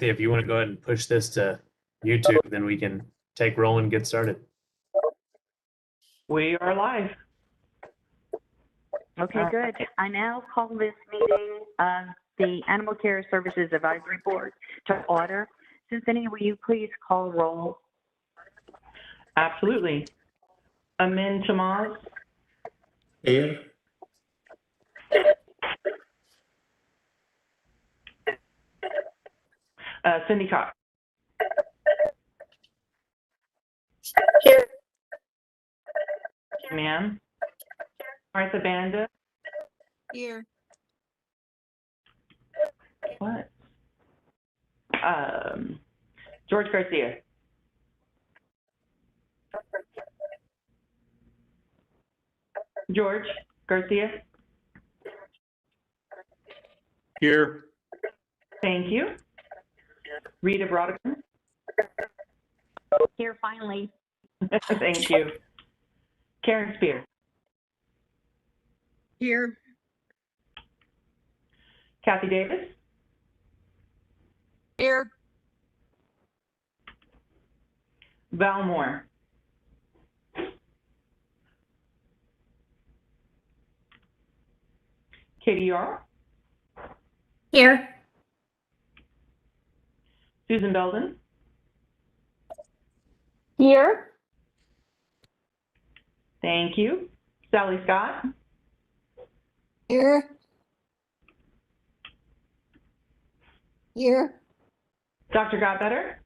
If you want to go ahead and push this to YouTube, then we can take roll and get started. We are live. Okay, good. I now call this meeting of the Animal Care Services Advisory Board to order. Cynthia, will you please call roll? Absolutely. Amin Tamaz. Here. Cindy Cox. Here. Ma'am. Martha Banda. Here. What? George Garcia. George Garcia. Here. Thank you. Rita Brodigan. Here, finally. Thank you. Karen Spear. Here. Kathy Davis. Here. Val Moore. Katie Yarl. Here. Susan Belden. Here. Thank you. Sally Scott. Here. Here. Dr. Godbetter.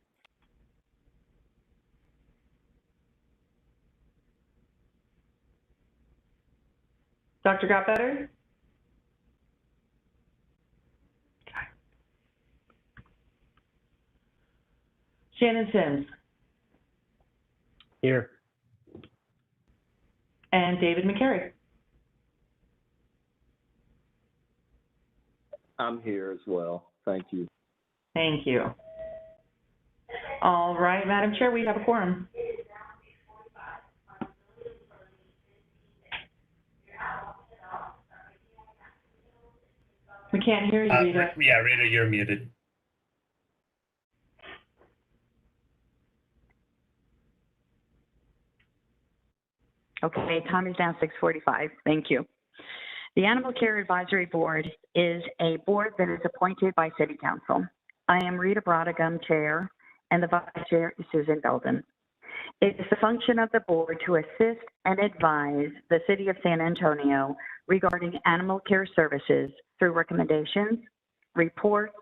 Dr. Godbetter. Shannon Sims. Here. And David McCary. I'm here as well. Thank you. Thank you. All right, Madam Chair, we have a quorum. We can't hear you, Rita. Yeah, Rita, you're muted. Okay, time is now 6:45. Thank you. The Animal Care Advisory Board is a board that is appointed by City Council. I am Rita Brodigan, Chair, and the Vice Chair is Susan Belden. It is the function of the board to assist and advise the City of San Antonio regarding animal care services through recommendations, reports,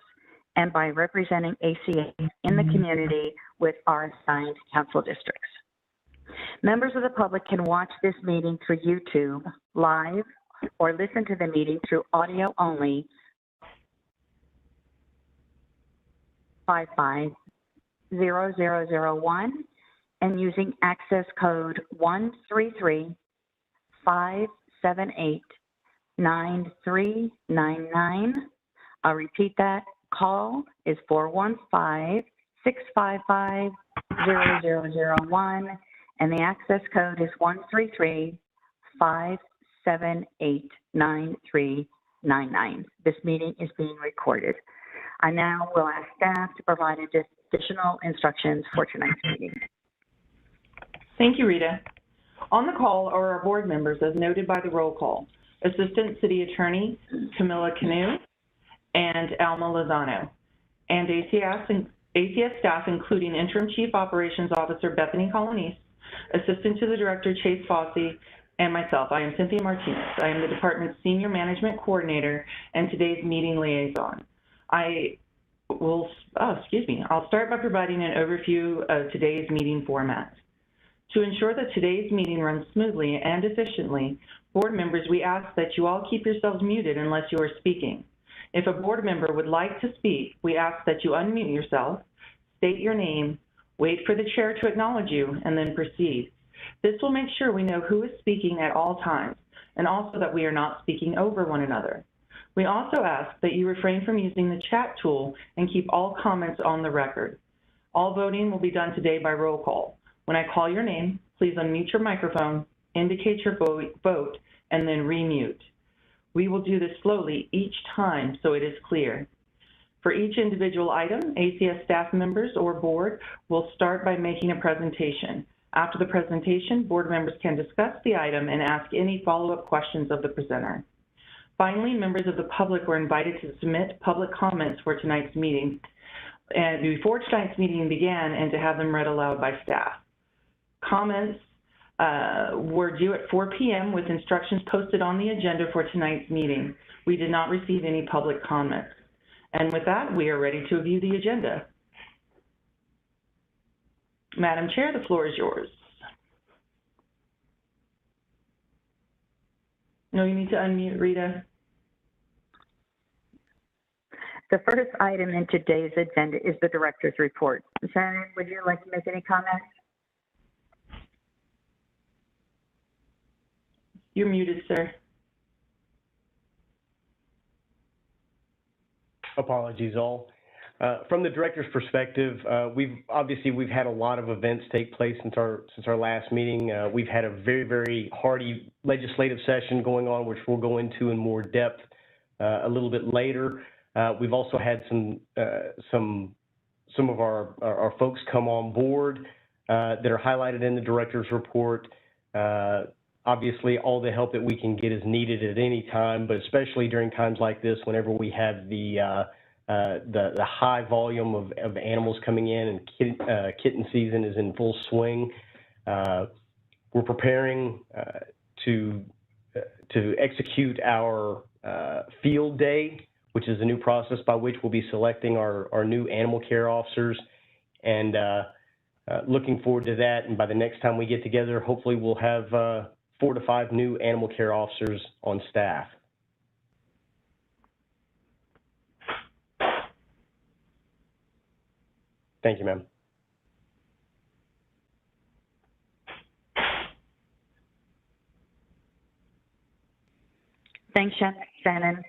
and by representing ACS in the community with our assigned council districts. Members of the public can watch this meeting through YouTube live or listen to the meeting through audio only 550001 and using access code 133-578-9399. I'll repeat that. Call is 415-655-0001 and the access code is 133-578-9399. This meeting is being recorded. I now will ask staff to provide additional instructions for tonight's meeting. Thank you, Rita. On the call are our board members as noted by the roll call. Assistant City Attorney Camilla Canu and Alma Lozano, and ACS staff including Interim Chief Operations Officer Bethany Colonese, Assistant to the Director Chase Fossey, and myself. I am Cynthia Martinez. I am the department's Senior Management Coordinator and today's meeting liaison. I'll start by providing an overview of today's meeting format. To ensure that today's meeting runs smoothly and efficiently, board members, we ask that you all keep yourselves muted unless you are speaking. If a board member would like to speak, we ask that you unmute yourself, state your name, wait for the chair to acknowledge you, and then proceed. This will make sure we know who is speaking at all times, and also that we are not speaking over one another. We also ask that you refrain from using the chat tool and keep all comments on the record. All voting will be done today by roll call. When I call your name, please unmute your microphone, indicate your vote, and then remute. We will do this slowly each time so it is clear. For each individual item, ACS staff members or board will start by making a presentation. After the presentation, board members can discuss the item and ask any follow-up questions of the presenter. Finally, members of the public were invited to submit public comments for tonight's meeting and before tonight's meeting began, and to have them read aloud by staff. Comments were due at 4 p.m. with instructions posted on the agenda for tonight's meeting. We did not receive any public comments. And with that, we are ready to view the agenda. Madam Chair, the floor is yours. No, you need to unmute, Rita. The first item in today's agenda is the director's report. Shannon, would you like to make any comments? You're muted, sir. Apologies all. From the director's perspective, we've had a lot of events take place since our last meeting. We've had a very hearty legislative session going on, which we'll go into in more depth a little bit later. We've also had some of our folks come on board that are highlighted in the director's report. Obviously, all the help that we can get is needed at any time, but especially during times like this, whenever we have the high volume of animals coming in and kitten season is in full swing. We're preparing to execute our field day, which is a new process by which we'll be selecting our new animal care officers, and looking forward to that. And by the next time we get together, hopefully we'll have 4 to 5 new animal care officers on staff. Thank you, ma'am. Thanks, Shannon.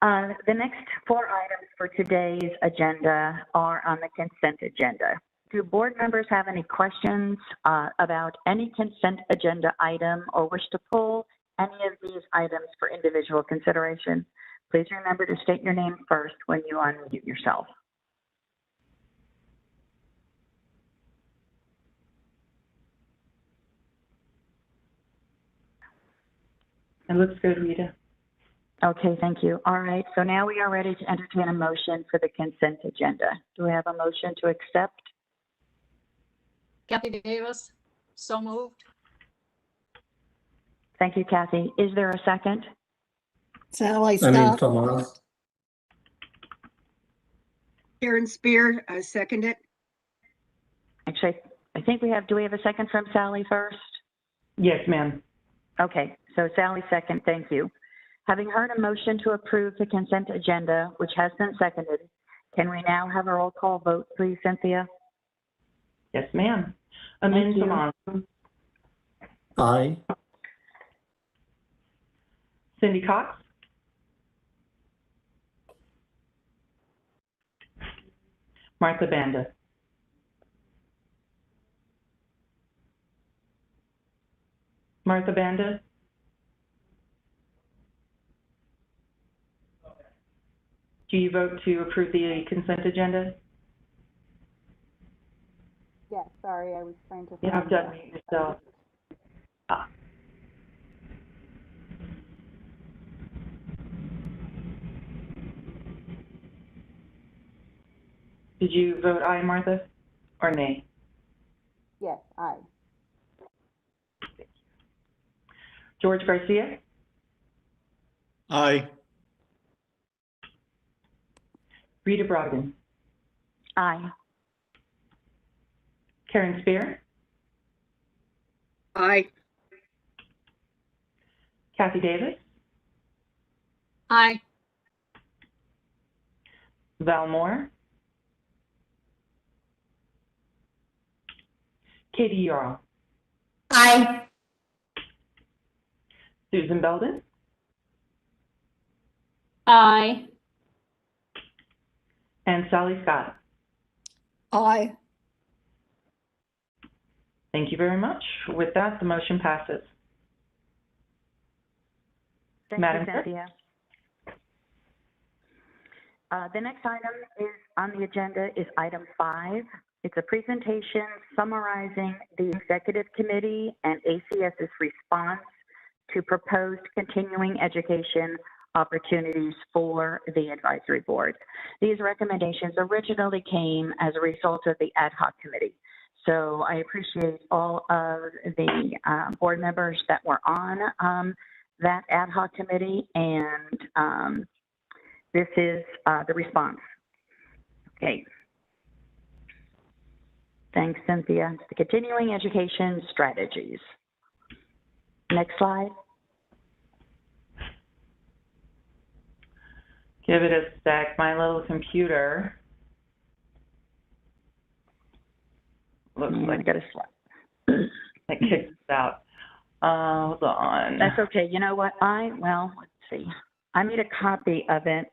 The next 4 items for today's agenda are on the consent agenda. Do board members have any questions about any consent agenda item or wish to pull any of these items for individual consideration? Please remember to state your name first when you unmute yourself. It looks good, Rita. Okay, thank you. All right, so now we are ready to entertain a motion for the consent agenda. Do we have a motion to accept? Kathy Davis, so moved. Thank you, Kathy. Is there a second? Sally Amin Scott. Famal. Karen Spear, I second it. Actually, I think we have, do we have a second from Sally first? Yes, ma'am. Okay, so Sally second, thank you. Having heard a motion to approve the consent agenda, which has been seconded, can we now have a roll call vote, please, Cynthia? Yes, ma'am. Amin Thank you. Saman. Aye. Cindy Cox. Martha Banda. Martha Banda. Do you vote to approve the consent agenda? Yes, sorry, I was trying to. You have to unmute yourself. Ah. Did you vote aye, Martha, or nay? Yes, aye. George Garcia, Aye. Rita Brogdon, Aye. Karen Spear, Aye. Kathy Davis, Aye. Val Moore, Katie Yarl, Aye. Susan Belden, Aye. and Sally Scott. Aye. Thank you very much. With that, the motion passes. Thank Madam you, Clerk? Cynthia. The next item is on the agenda is item 5. It's a presentation summarizing the Executive Committee and ACS's response to proposed continuing education opportunities for the advisory board. These recommendations originally came as a result of the ad hoc committee. So I appreciate all of the board members that were on that ad hoc committee, and this is the response. Okay. Thanks, Cynthia. The continuing education strategies. Next slide. Give it a sec. My little computer looks like I got a slide. it kicks us out. Hold on. That's okay. You know what? Well, let's see. I made a copy of it,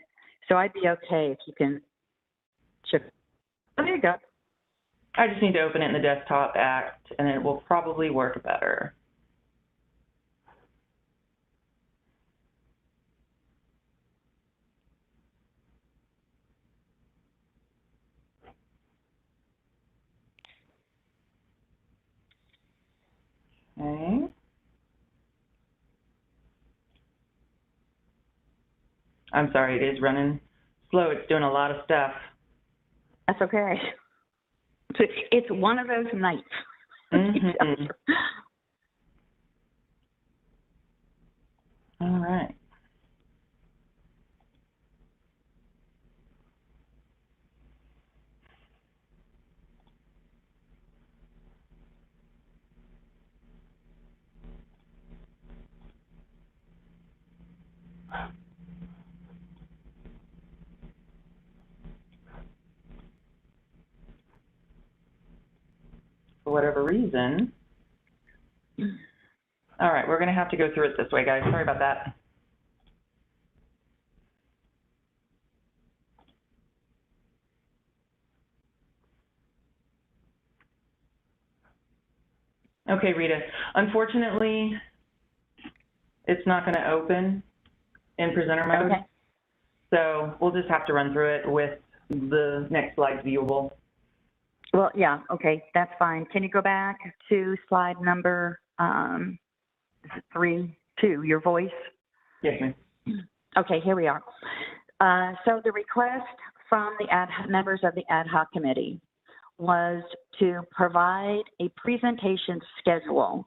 so I'd be okay if you can ship. Oh, there you go. I just need to open it in the desktop act, and it will probably work better. Okay. I'm sorry, it is running slow. It's doing a lot of stuff. That's okay. It's one of those nights. Mm-hmm. All right. For whatever reason. All right, we're going to have to go through it this way, guys. Sorry about that. Okay, Rita. Unfortunately, it's not going to open in presenter mode. Okay. So we'll just have to run through it with the next slide viewable. Well, yeah, okay, that's fine. Can you go back to slide number 2, your voice? Yes, ma'am. Okay, here we are. So the request from the members of the ad hoc committee was to provide a presentation schedule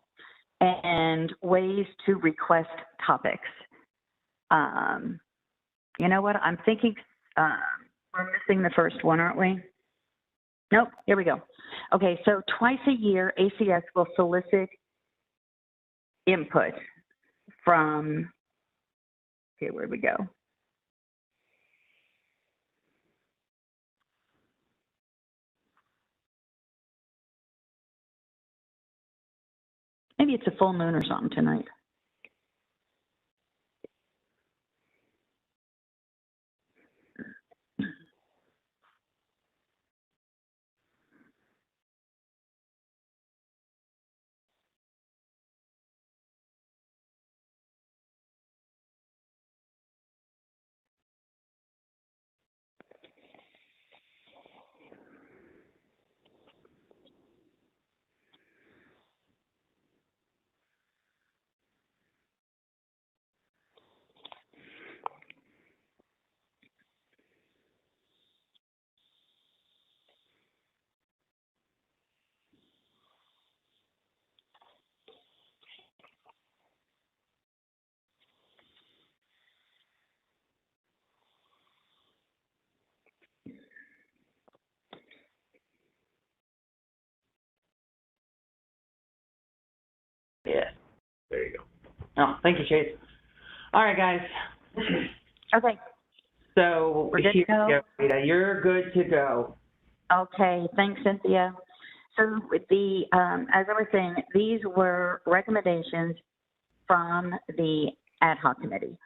and ways to request topics. You know what? I'm thinking we're missing the first one, aren't we? Nope, here we go. Okay, so twice a year, ACS will solicit input from, okay, where'd we go? Maybe it's a full moon or something tonight. Yeah. There you go. Oh, thank you, Chase. All right, guys. Okay. So We're good to go? Rita. You're good to go. Okay, thanks, Cynthia. So with the, as I was saying, these were recommendations from the ad hoc committee.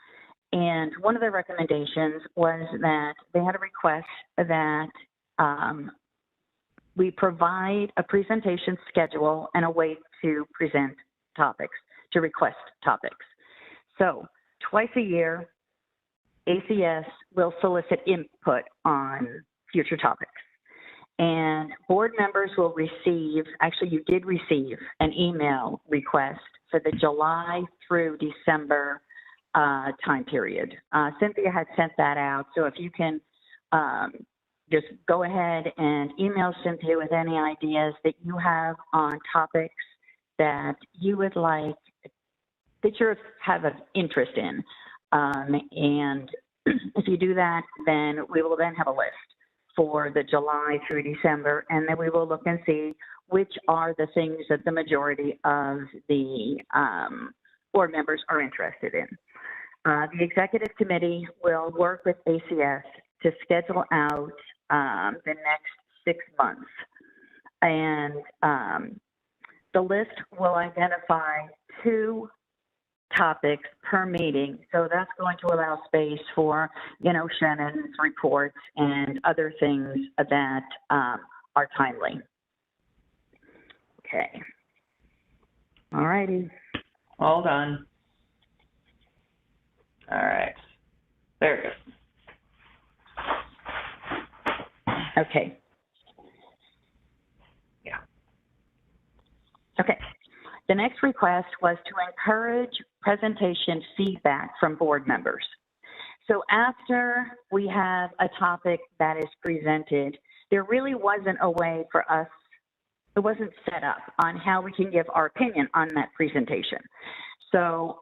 And one of the recommendations was that they had a request that we provide a presentation schedule and a way to present topics, to request topics. So twice a year, ACS will solicit input on future topics. And board members will receive, actually you did receive an email request for the July through December time period. Cynthia had sent that out, so if you can just go ahead and email Cynthia with any ideas that you have on topics that you would like, that you have an interest in. And if you do that, then we will then have a list for the July through December, and then we will look and see which are the things that the majority of the board members are interested in. The executive committee will work with ACS to schedule out the next 6 months. And the list will identify 2 topics per meeting. So that's going to allow space for, Shannon's reports and other things that are timely. Okay. All righty. All done. All right. Very good. Okay. Yeah. Okay. The next request was to encourage presentation feedback from board members. So after we have a topic that is presented, there really wasn't a way for us, it wasn't set up on how we can give our opinion on that presentation. So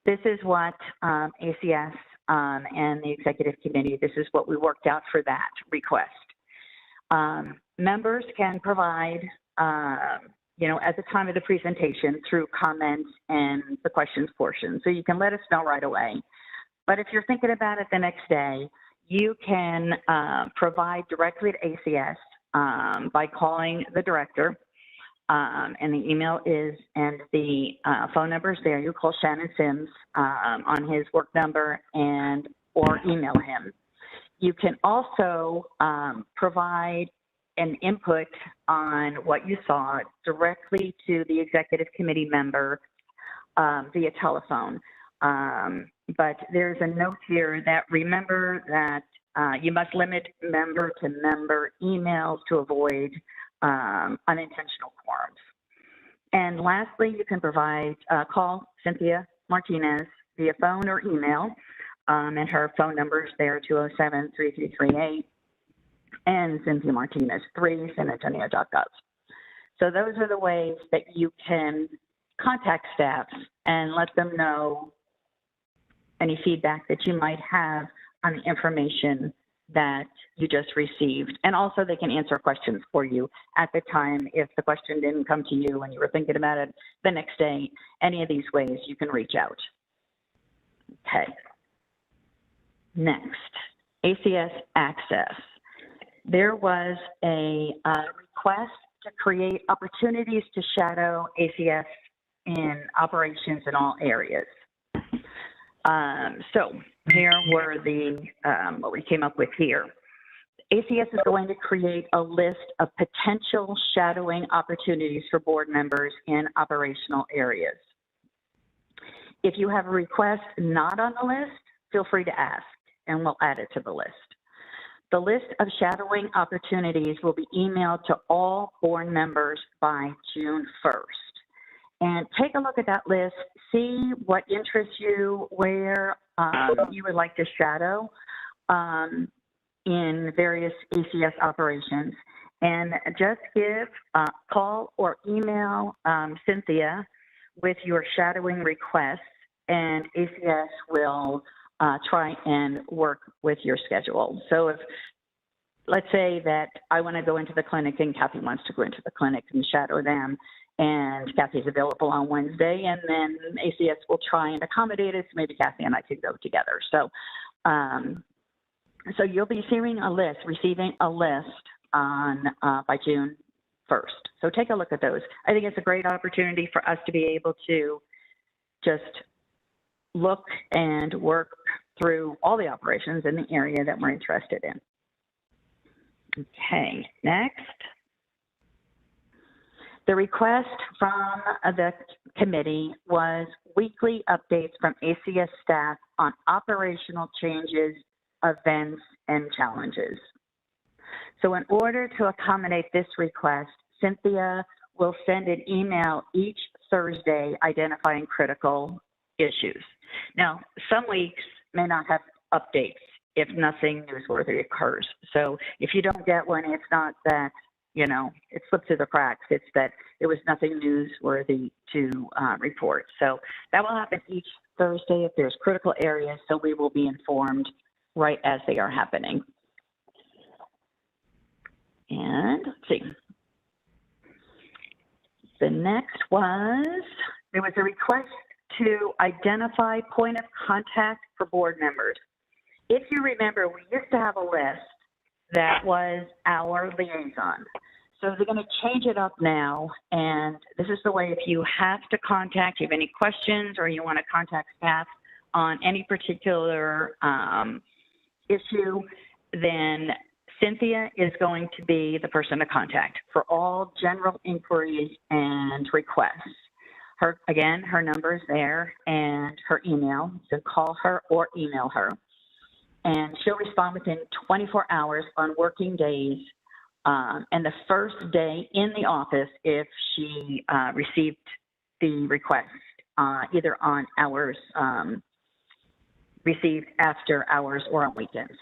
this is what ACS and the executive committee, this is what we worked out for that request. Members can provide, at the time of the presentation through comments and the questions portion. So you can let us know right away. But if you're thinking about it the next day, you can provide directly to ACS by calling the director. And the email is, and the phone number is there. You call Shannon Sims on his work number or email him. You can also provide an input on what you saw directly to the executive committee member via telephone. But there's a note here that remember that you must limit member-to-member emails to avoid unintentional quorums. And lastly, you can provide, call Cynthia Martinez via phone or email, and her phone number is there, 207-3338, and Cynthia Martinez, 3, sanantonio.gov. So those are the ways that you can contact staff and let them know any feedback that you might have on the information that you just received. And also they can answer questions for you at the time if the question didn't come to you and you were thinking about it the next day. Any of these ways you can reach out. Okay. Next, ACS access. There was a request to create opportunities to shadow ACS in operations in all areas. So here were the, what we came up with here. ACS is going to create a list of potential shadowing opportunities for board members in operational areas. If you have a request not on the list, feel free to ask and we'll add it to the list. The list of shadowing opportunities will be emailed to all board members by June 1st. And take a look at that list, see what interests you, where you would like to shadow in various ACS operations. And just call or email Cynthia with your shadowing requests, and ACS will try and work with your schedule. So if, let's say that I want to go into the clinic and Kathy wants to go into the clinic and shadow them, and Kathy's available on Wednesday, and then ACS will try and accommodate us. Maybe Kathy and I could go together. So, so you'll be receiving a list on by June 1st. So take a look at those. I think it's a great opportunity for us to be able to just look and work through all the operations in the area that we're interested in. Okay, next. The request from the committee was weekly updates from ACS staff on operational changes, events, and challenges. So in order to accommodate this request, Cynthia will send an email each Thursday identifying critical issues. Now, some weeks may not have updates if nothing newsworthy occurs. So if you don't get one, it's not that, you know, it slipped through the cracks. It's that there was nothing newsworthy to report. So that will happen each Thursday if there's critical areas, so we will be informed right as they are happening. And let's see. The next there was a request to identify point of contact for board members. If you remember, we used to have a list that was our liaison. So they're going to change it up now, and this is the way if you have to contact, you have any questions, or you want to contact staff on any particular issue, then Cynthia is going to be the person to contact for all general inquiries and requests. Again, her number is there and her email, so call her or email her. And she'll respond within 24 hours on working days, and the first day in the office if she received the request, either on hours received after hours or on weekends.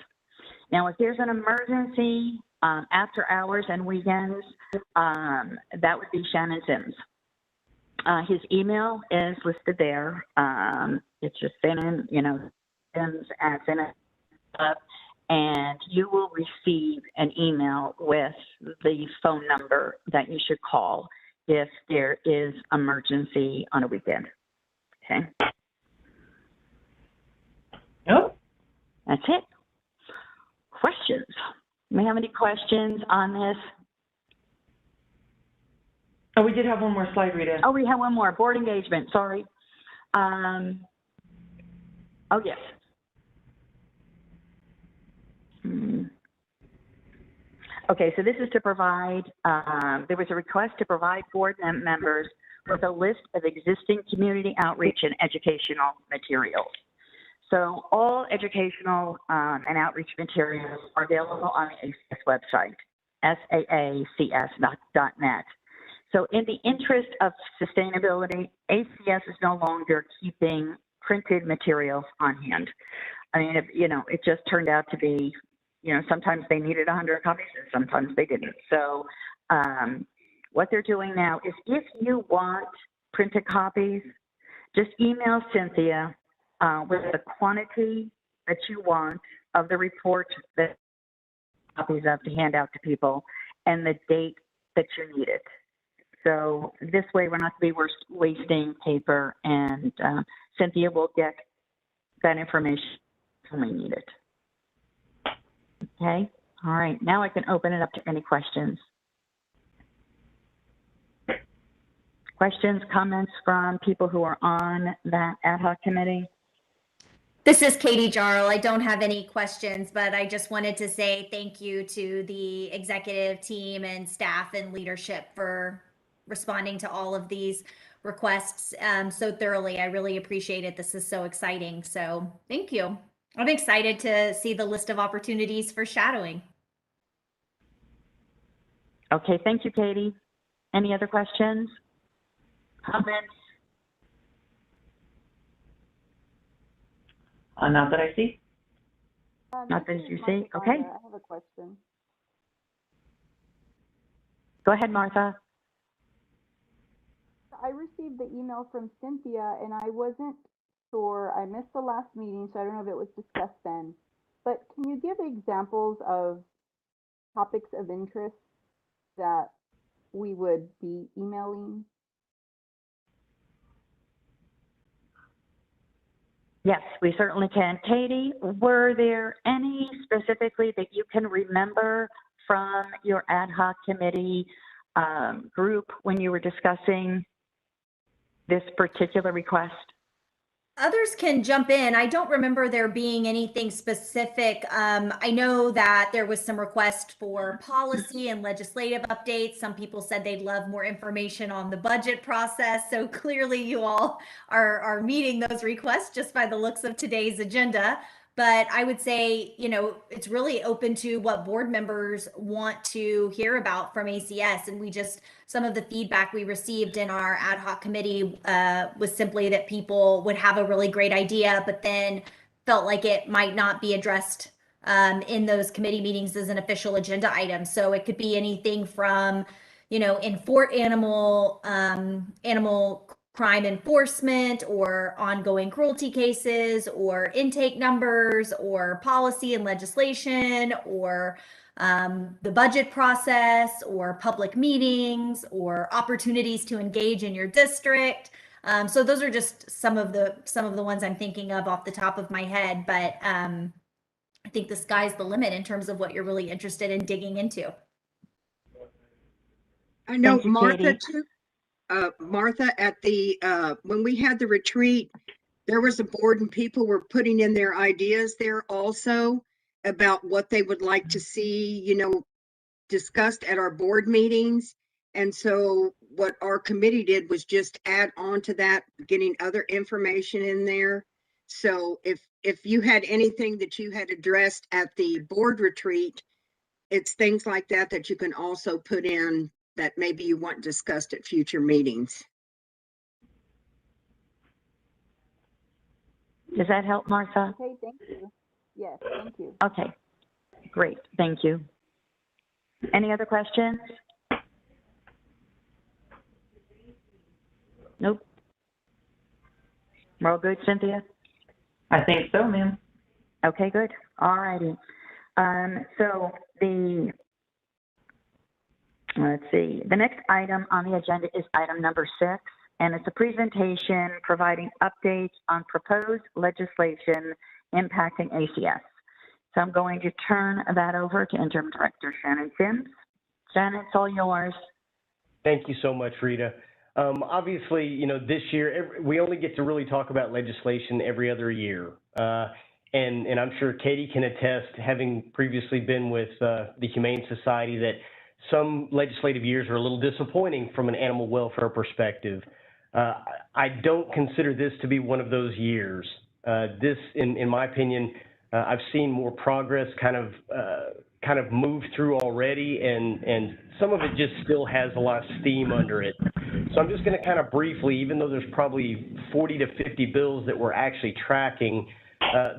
Now, if there's an emergency after hours and weekends, that would be Shannon Sims. His email is listed there. It's just Sims, Sims at Sims. And you will receive an email with the phone number that you should call if there is emergency on a weekend. Okay. Nope. That's it. Questions? Do we have any questions on this? Oh, we did have one more slide, Rita. Oh, we have one more. Board engagement. Sorry. Oh, yes. Okay, so this is to provide, there was a request to provide board members with a list of existing community outreach and educational materials. So all educational and outreach materials are available on the ACS website, saacs.net. So in the interest of sustainability, ACS is no longer keeping printed materials on hand. I mean, it just turned out to be, sometimes they needed 100 copies and sometimes they didn't. So what they're doing now is if you want printed copies, just email Cynthia with the quantity that you want of the report that copies of to hand out to people and the date that you need it. So this way we're not going to be wasting paper, and Cynthia will get that information when we need it. Okay, all right, now I can open it up to any questions. Questions, comments from people who are on that ad hoc committee? This is Katie Jarl. I don't have any questions, but I just wanted to say thank you to the executive team and staff and leadership for responding to all of these requests so thoroughly. I really appreciate it. This is so exciting. So thank you. I'm excited to see the list of opportunities for shadowing. Okay, thank you, Katie. Any other questions? Comments? Not that I see. Not that you see. Okay. I have a question. Go ahead, Martha. I received the email from Cynthia and I wasn't sure. I missed the last meeting, so I don't know if it was discussed then. But can you give examples of topics of interest that we would be emailing? Yes, we certainly can. Katie, were there any specifically that you can remember from your ad hoc committee group when you were discussing this particular request? Others can jump in. I don't remember there being anything specific. I know that there was some request for policy and legislative updates. Some people said they'd love more information on the budget process. So clearly you all are meeting those requests just by the looks of today's agenda. But I would say, it's really open to what board members want to hear about from ACS. And some of the feedback we received in our ad hoc committee was simply that people would have a really great idea, but then felt like it might not be addressed in those committee meetings as an official agenda item. So it could be anything from, animal crime enforcement or ongoing cruelty cases or intake numbers or policy and legislation or the budget process or public meetings or opportunities to engage in your district. So those are just some of the ones I'm thinking of off the top of my head, but I think the sky's the limit in terms of what you're really interested in digging into. I know Thank you, Martha Katie. too. Martha, at the when we had the retreat, there was a board and people were putting in their ideas there also about what they would like to see, discussed at our board meetings. And so what our committee did was just add on to that, getting other information in there. So if you had anything that you had addressed at the board retreat, it's things like that that you can also put in that maybe you want discussed at future meetings. Does that help, Martha? Okay, thank you. Yes, thank you. Okay, great. Thank you. Any other questions? Nope. We're all good, Cynthia? I think so, ma'am. Okay, good. All righty. So let's see. The next item on the agenda is item number 6, and it's a presentation providing updates on proposed legislation impacting ACS. So I'm going to turn that over to Interim Director Shannon Sims. Shannon, it's all yours. Thank you so much, Rita. Obviously, this year, we only get to really talk about legislation every other year. And I'm sure Katie can attest, having previously been with the Humane Society, that some legislative years are a little disappointing from an animal welfare perspective. I don't consider this to be one of those years. This, in my opinion, I've seen more progress kind of move through already, and some of it just still has a lot of steam under it. So I'm just going to kind of briefly, even though there's probably 40 to 50 bills that we're actually tracking,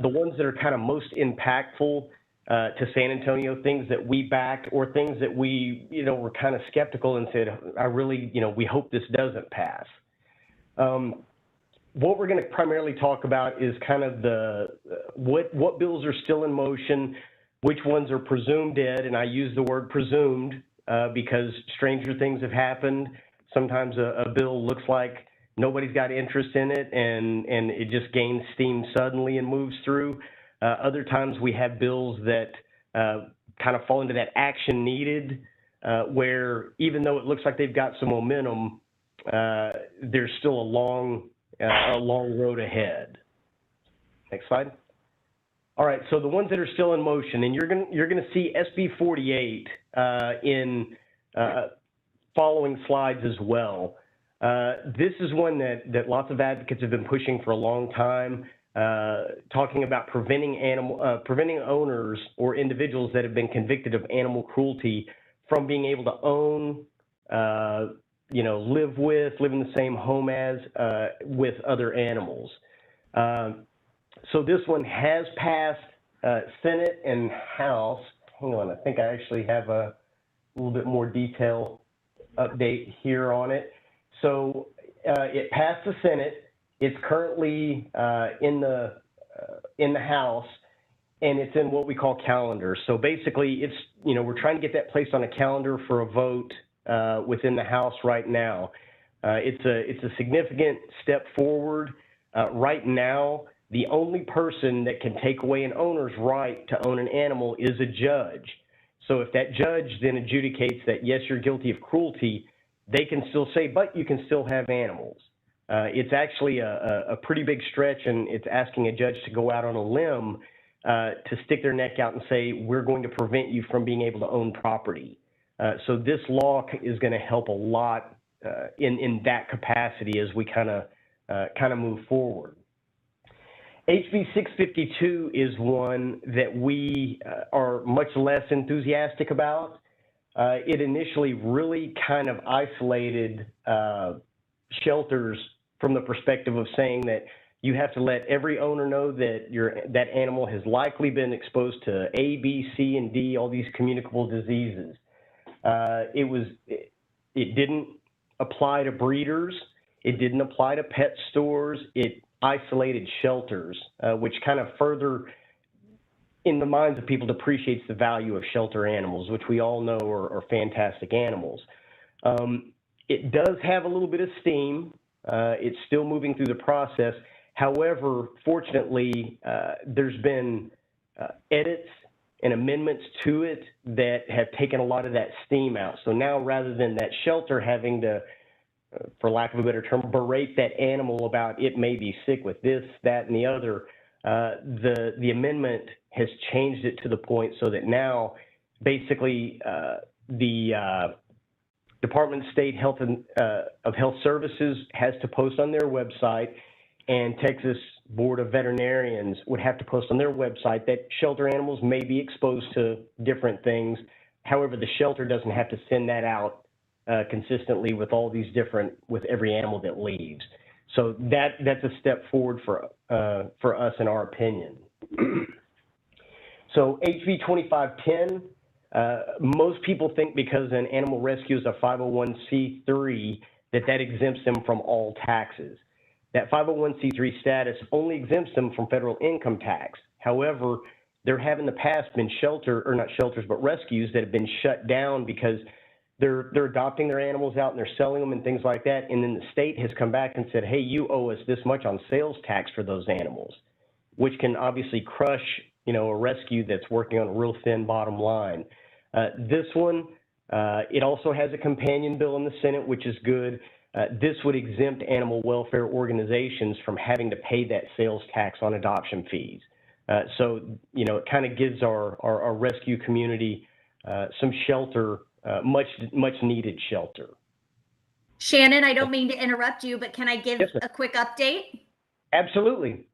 the ones that are kind of most impactful to San Antonio, things that we backed or things that we, were kind of skeptical and said, we hope this doesn't pass. What we're going to primarily talk about is kind of what bills are still in motion, which ones are presumed dead, and I use the word presumed because stranger things have happened. Sometimes a bill looks like nobody's got interest in it, and it just gains steam suddenly and moves through. Other times we have bills that kind of fall into that action needed, where even though it looks like they've got some momentum, there's still a long road ahead. Next slide. All right, so the ones that are still in motion, and you're gonna see SB 48 in following slides as well. This is one that lots of advocates have been pushing for a long time, talking about preventing owners or individuals that have been convicted of animal cruelty from being able to own, live in the same home as, with other animals. So this one has passed Senate and House. Hang on, I think I actually have a little bit more detail update here on it. So it passed the Senate. It's currently in the House, and it's in what we call calendar. So basically, it's we're trying to get that placed on a calendar for a vote within the House right now. It's a significant step forward. Right now, the only person that can take away an owner's right to own an animal is a judge. So if that judge then adjudicates that, yes, you're guilty of cruelty, they can still say, but you can still have animals. It's actually a pretty big stretch, and it's asking a judge to go out on a limb to stick their neck out and say, we're going to prevent you from being able to own property. So this law is going to help a lot in that capacity as we kind of move forward. HB 652 is one that we are much less enthusiastic about. It initially really kind of isolated shelters from the perspective of saying that you have to let every owner know that that animal has likely been exposed to A, B, C, and D, all these communicable diseases. It didn't apply to breeders. It didn't apply to pet stores. It isolated shelters, which kind of further, in the minds of people, depreciates the value of shelter animals, which we all know are fantastic animals. It does have a little bit of steam. It's still moving through the process. However, fortunately, there's been edits and amendments to it that have taken a lot of that steam out. So now, rather than that shelter having to, for lack of a better term, berate that animal about it may be sick with this, that, and the other, the amendment has changed it to the point so that now, basically, the Department of State Health and of Health Services has to post on their website, and Texas Board of Veterinarians would have to post on their website that shelter animals may be exposed to different things. However, the shelter doesn't have to send that out consistently with all these with every animal that leaves. So that's a step forward for us, in our opinion. So HB 2510, most people think because an animal rescue is a 501c3 that exempts them from all taxes. That 501c3 status only exempts them from federal income tax. However, there have in the past been rescues that have been shut down because they're adopting their animals out and they're selling them and things like that. And then the state has come back and said, hey, you owe us this much on sales tax for those animals, which can obviously crush, a rescue that's working on a real thin bottom line. This one, it also has a companion bill in the Senate, which is good. This would exempt animal welfare organizations from having to pay that sales tax on adoption fees. So, it kind of gives our rescue community some shelter, much needed shelter. Shannon, I don't mean to interrupt you, but can I give a quick update? Absolutely.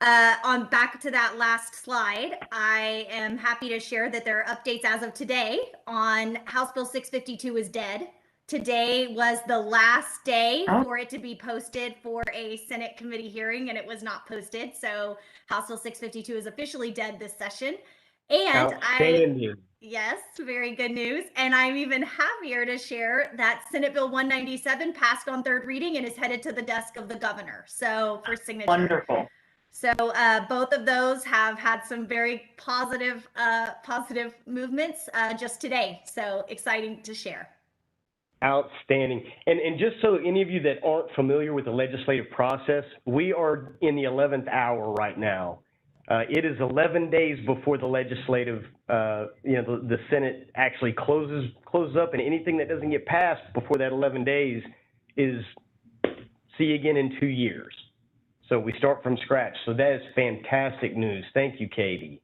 On back to that last slide, I am happy to share that there are updates as of today on House Bill 652 is dead. Today was the last day for it to be posted for a Senate committee hearing, and it was not posted. So House Bill 652 is officially dead this session. And yes, very good news. And I'm even happier to share that Senate Bill 197 passed on third reading and is headed to the desk of the governor. So for signature. Wonderful. So both of those have had some very positive movements just today. So exciting to share. Outstanding. And just so any of you that aren't familiar with the legislative process, we are in the 11th hour right now. It is 11 days before the legislative, the Senate actually closes up, and anything that doesn't get passed before that 11 days is see you again in 2 years. So we start from scratch. So that is fantastic news. Thank you, Katie.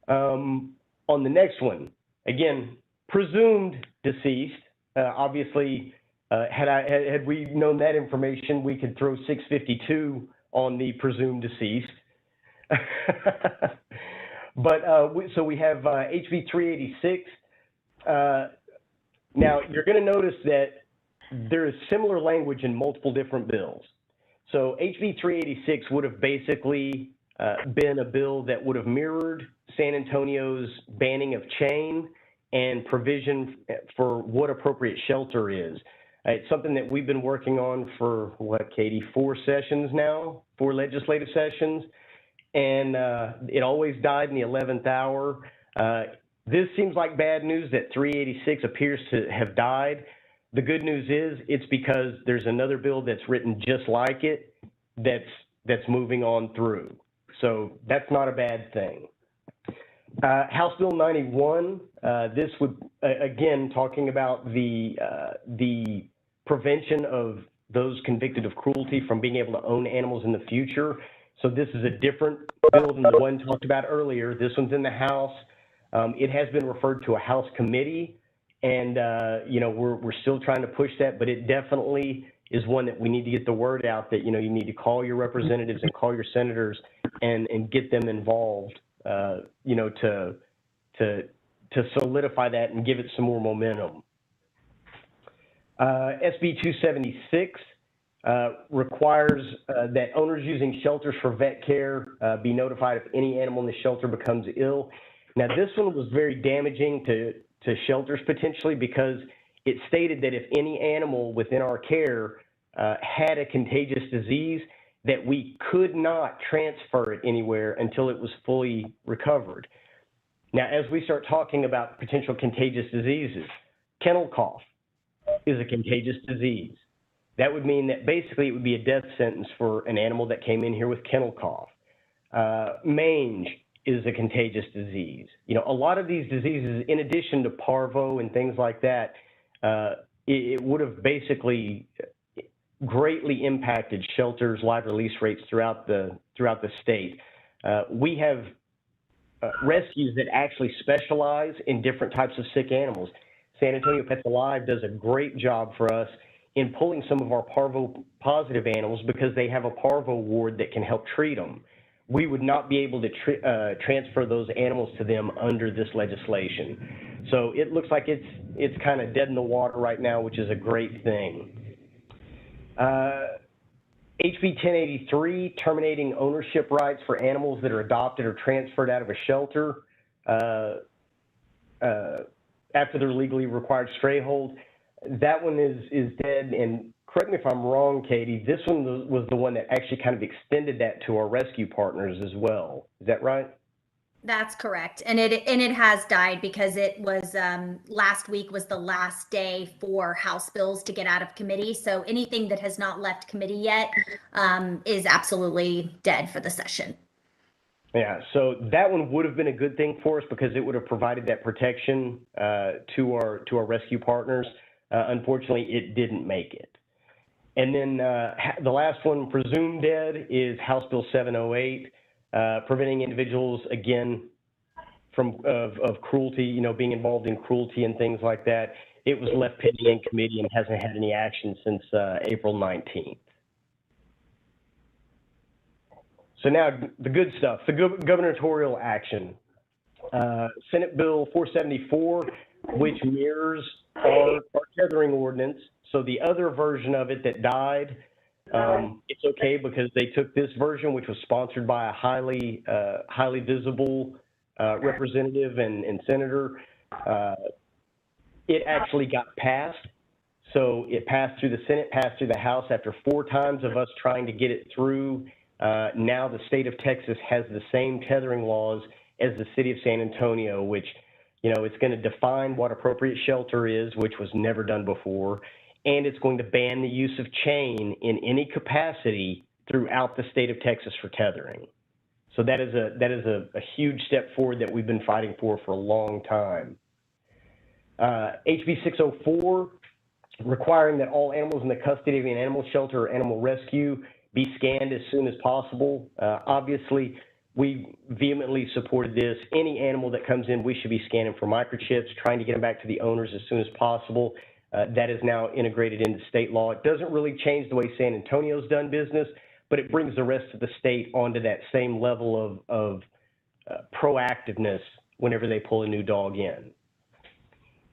On the next one, again, presumed deceased. Obviously, had we known that information, we could throw 652 on the presumed deceased. But so we have HB 386. Now, you're going to notice that there is similar language in multiple different bills. So HB 386 would have basically been a bill that would have mirrored San Antonio's banning of chain and provision for what appropriate shelter is. It's something that we've been working on for, what, Katie, 4 sessions now, 4 legislative sessions, and it always died in the 11th hour. This seems like bad news that 386 appears to have died. The good news is it's because there's another bill that's written just like it that's moving on through. So that's not a bad thing. House Bill 91, this would, again, talking about the prevention of those convicted of cruelty from being able to own animals in the future. So this is a different bill than the one talked about earlier. This one's in the House. It has been referred to a House committee, and you know, we're still trying to push that, but it definitely is one that we need to get the word out that, you know, you need to call your representatives and call your senators and get them involved, you know, to solidify that and give it some more momentum. SB 276 requires that owners using shelters for vet care be notified if any animal in the shelter becomes ill. Now, this one was very damaging to shelters potentially, because it stated that if any animal within our care had a contagious disease, that we could not transfer it anywhere until it was fully recovered. Now, as we start talking about potential contagious diseases, kennel cough is a contagious disease. That would mean that basically it would be a death sentence for an animal that came in here with kennel cough. Mange is a contagious disease. You know, a lot of these diseases, in addition to parvo and things like that, it would have basically greatly impacted shelters' live release rates throughout the state. We have rescues that actually specialize in different types of sick animals. San Antonio Pets Alive does a great job for us in pulling some of our parvo positive animals because they have a parvo ward that can help treat them. We would not be able to transfer those animals to them under this legislation. So it looks like it's kind of dead in the water right now, which is a great thing. HB 1083, terminating ownership rights for animals that are adopted or transferred out of a shelter after their legally required stray hold. That one is dead, and correct me if I'm wrong, Katie, this one was the one that actually kind of extended that to our rescue partners as well. Is that right? That's correct. And it has died because it was last week was the last day for House bills to get out of committee. So anything that has not left committee yet is absolutely dead for the session. Yeah, so that one would have been a good thing for us because it would have provided that protection to our rescue partners. Unfortunately, it didn't make it. And then the last one, presumed dead, is House Bill 708, preventing individuals, again, from of cruelty, you know, being involved in cruelty and things like that. It was left pending in committee and hasn't had any action since April 19th. So now the good stuff, the gubernatorial action. Senate Bill 474, which mirrors our tethering ordinance. So the other version of it that died, it's okay because they took this version, which was sponsored by a highly visible representative and senator. It actually got passed. So it passed through the Senate, passed through the House after 4 times of us trying to get it through. Now the state of Texas has the same tethering laws as the city of San Antonio, which, you know, it's going to define what appropriate shelter is, which was never done before, and it's going to ban the use of chain in any capacity throughout the state of Texas for tethering. So that is a huge step forward that we've been fighting for a long time. HB 604, requiring that all animals in the custody of an animal shelter or animal rescue be scanned as soon as possible. Obviously, we vehemently supported this. Any animal that comes in, we should be scanning for microchips, trying to get them back to the owners as soon as possible. That is now integrated into state law. It doesn't really change the way San Antonio's done business, but it brings the rest of the state onto that same level of proactiveness whenever they pull a new dog in.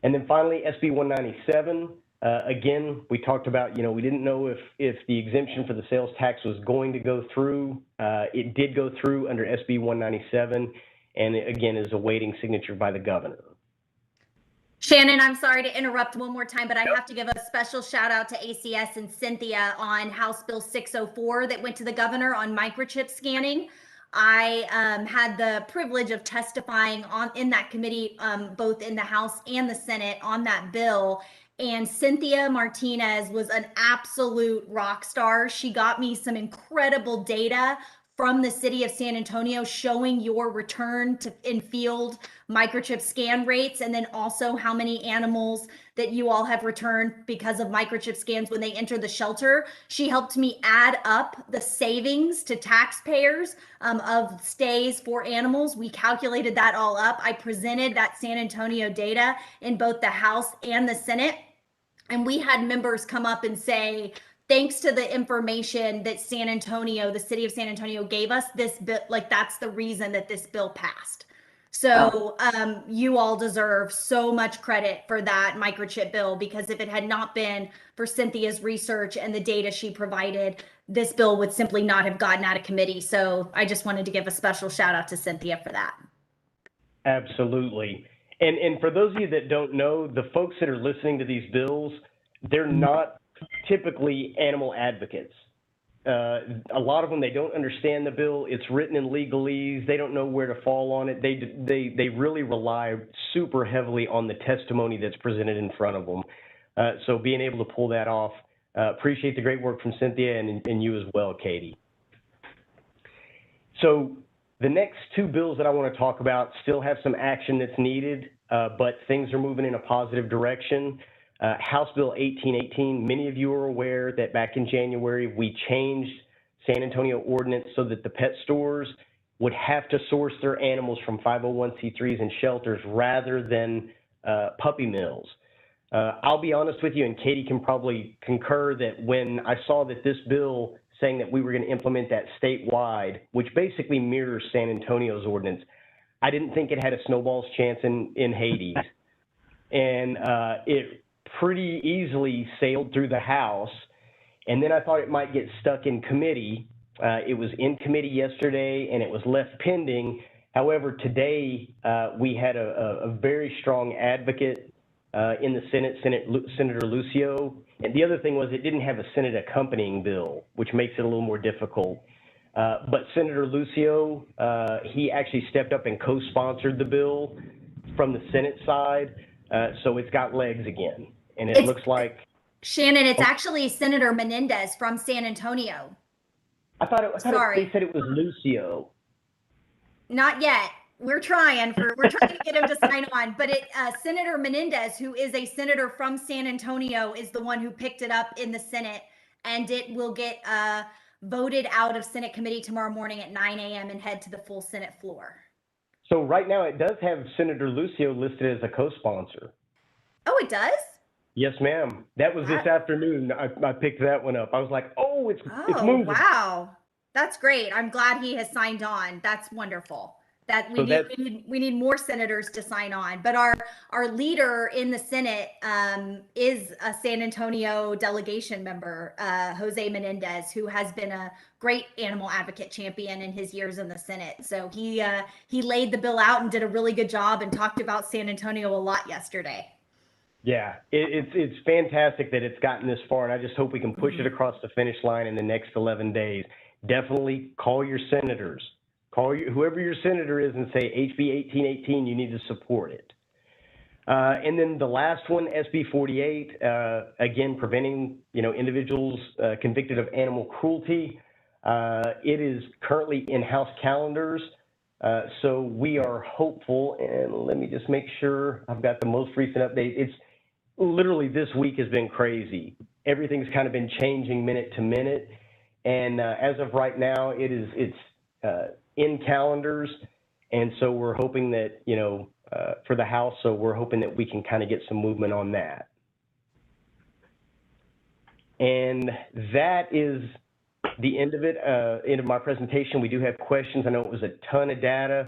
And then finally, SB 197. Again, we talked about, you know, we didn't know if the exemption for the sales tax was going to go through. It did go through under SB 197, and it, again, is awaiting signature by the governor. Shannon, I'm sorry to interrupt one more time, but I have to give a special shout out to ACS and Cynthia on House Bill 604 that went to the governor on microchip scanning. I had the privilege of testifying in that committee, both in the House and the Senate, on that bill. And Cynthia Martinez was an absolute rock star. She got me some incredible data from the city of San Antonio showing your return to in-field microchip scan rates, and then also how many animals that you all have returned because of microchip scans when they enter the shelter. She helped me add up the savings to taxpayers of stays for animals. We calculated that all up. I presented that San Antonio data in both the House and the Senate. And we had members come up and say, thanks to the information that San Antonio, the city of San Antonio gave us, this bill, like that's the reason that this bill passed. So you all deserve so much credit for that microchip bill, because if it had not been for Cynthia's research and the data she provided, this bill would simply not have gotten out of committee. So I just wanted to give a special shout out to Cynthia for that. Absolutely. And for those of you that don't know, the folks that are listening to these bills, they're not typically animal advocates. A lot of them, they don't understand the bill. It's written in legalese. They don't know where to fall on it. They really rely super heavily on the testimony that's presented in front of them. So being able to pull that off, appreciate the great work from Cynthia and you as well, Katie. So the next two bills that I want to talk about still have some action that's needed, but things are moving in a positive direction. House Bill 1818, many of you are aware that back in January, we changed San Antonio ordinance so that the pet stores would have to source their animals from 501c3s and shelters rather than puppy mills. I'll be honest with you, and Katie can probably concur, that when I saw that this bill saying that we were going to implement that statewide, which basically mirrors San Antonio's ordinance, I didn't think it had a snowball's chance in Hades. And it pretty easily sailed through the House, and then I thought it might get stuck in committee. It was in committee yesterday, and it was left pending. However, today we had a very strong advocate in the Senate, Senator Lucio. And the other thing was it didn't have a Senate accompanying bill, which makes it a little more difficult. But Senator Lucio, he actually stepped up and co-sponsored the bill from the Senate side, so it's got legs again. And it looks like... Shannon, it's actually Senator Menendez from San Antonio. I thought they said it was Lucio. Not yet. We're trying to get him to sign on, but Senator Menendez, who is a senator from San Antonio, is the one who picked it up in the Senate, and it will get voted out of Senate committee tomorrow morning at 9 a.m. and head to the full Senate floor. So right now it does have Senator Lucio listed as a co-sponsor. Oh, it does? Yes, ma'am. That was this afternoon. I picked that one up. I was like, oh, it's moving. Wow. That's great. I'm glad he has signed on. That's wonderful. That we need more senators to sign on. But our leader in the Senate is a San Antonio delegation member, Jose Menendez, who has been a great animal advocate champion in his years in the Senate. So he laid the bill out and did a really good job and talked about San Antonio a lot yesterday. Yeah, it's fantastic that it's gotten this far, and I just hope we can push it across the finish line in the next 11 days. Definitely call your senators. Call whoever your senator is and say HB 1818, you need to support it. And then the last one, SB 48, again, preventing individuals convicted of animal cruelty. It is currently in House calendars. So we are hopeful, and let me just make sure I've got the most recent update. It's literally this week has been crazy. Everything's kind of been changing minute to minute. And as of right now, it's in calendars. And so we're hoping that, for the House, so we're hoping that we can kind of get some movement on that. And that is the end of it, end of my presentation. We do have questions. I know it was a ton of data.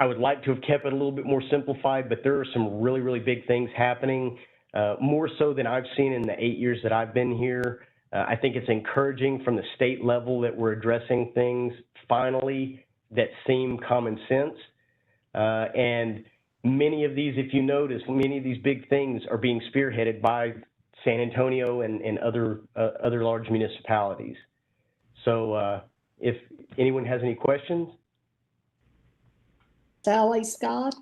I would like to have kept it a little bit more simplified, but there are some really, really big things happening, more so than I've seen in the 8 years that I've been here. I think it's encouraging from the state level that we're addressing things finally that seem common sense. And many of these, if you notice, many of these big things are being spearheaded by San Antonio and other large municipalities. So if anyone has any questions. Sally Scott?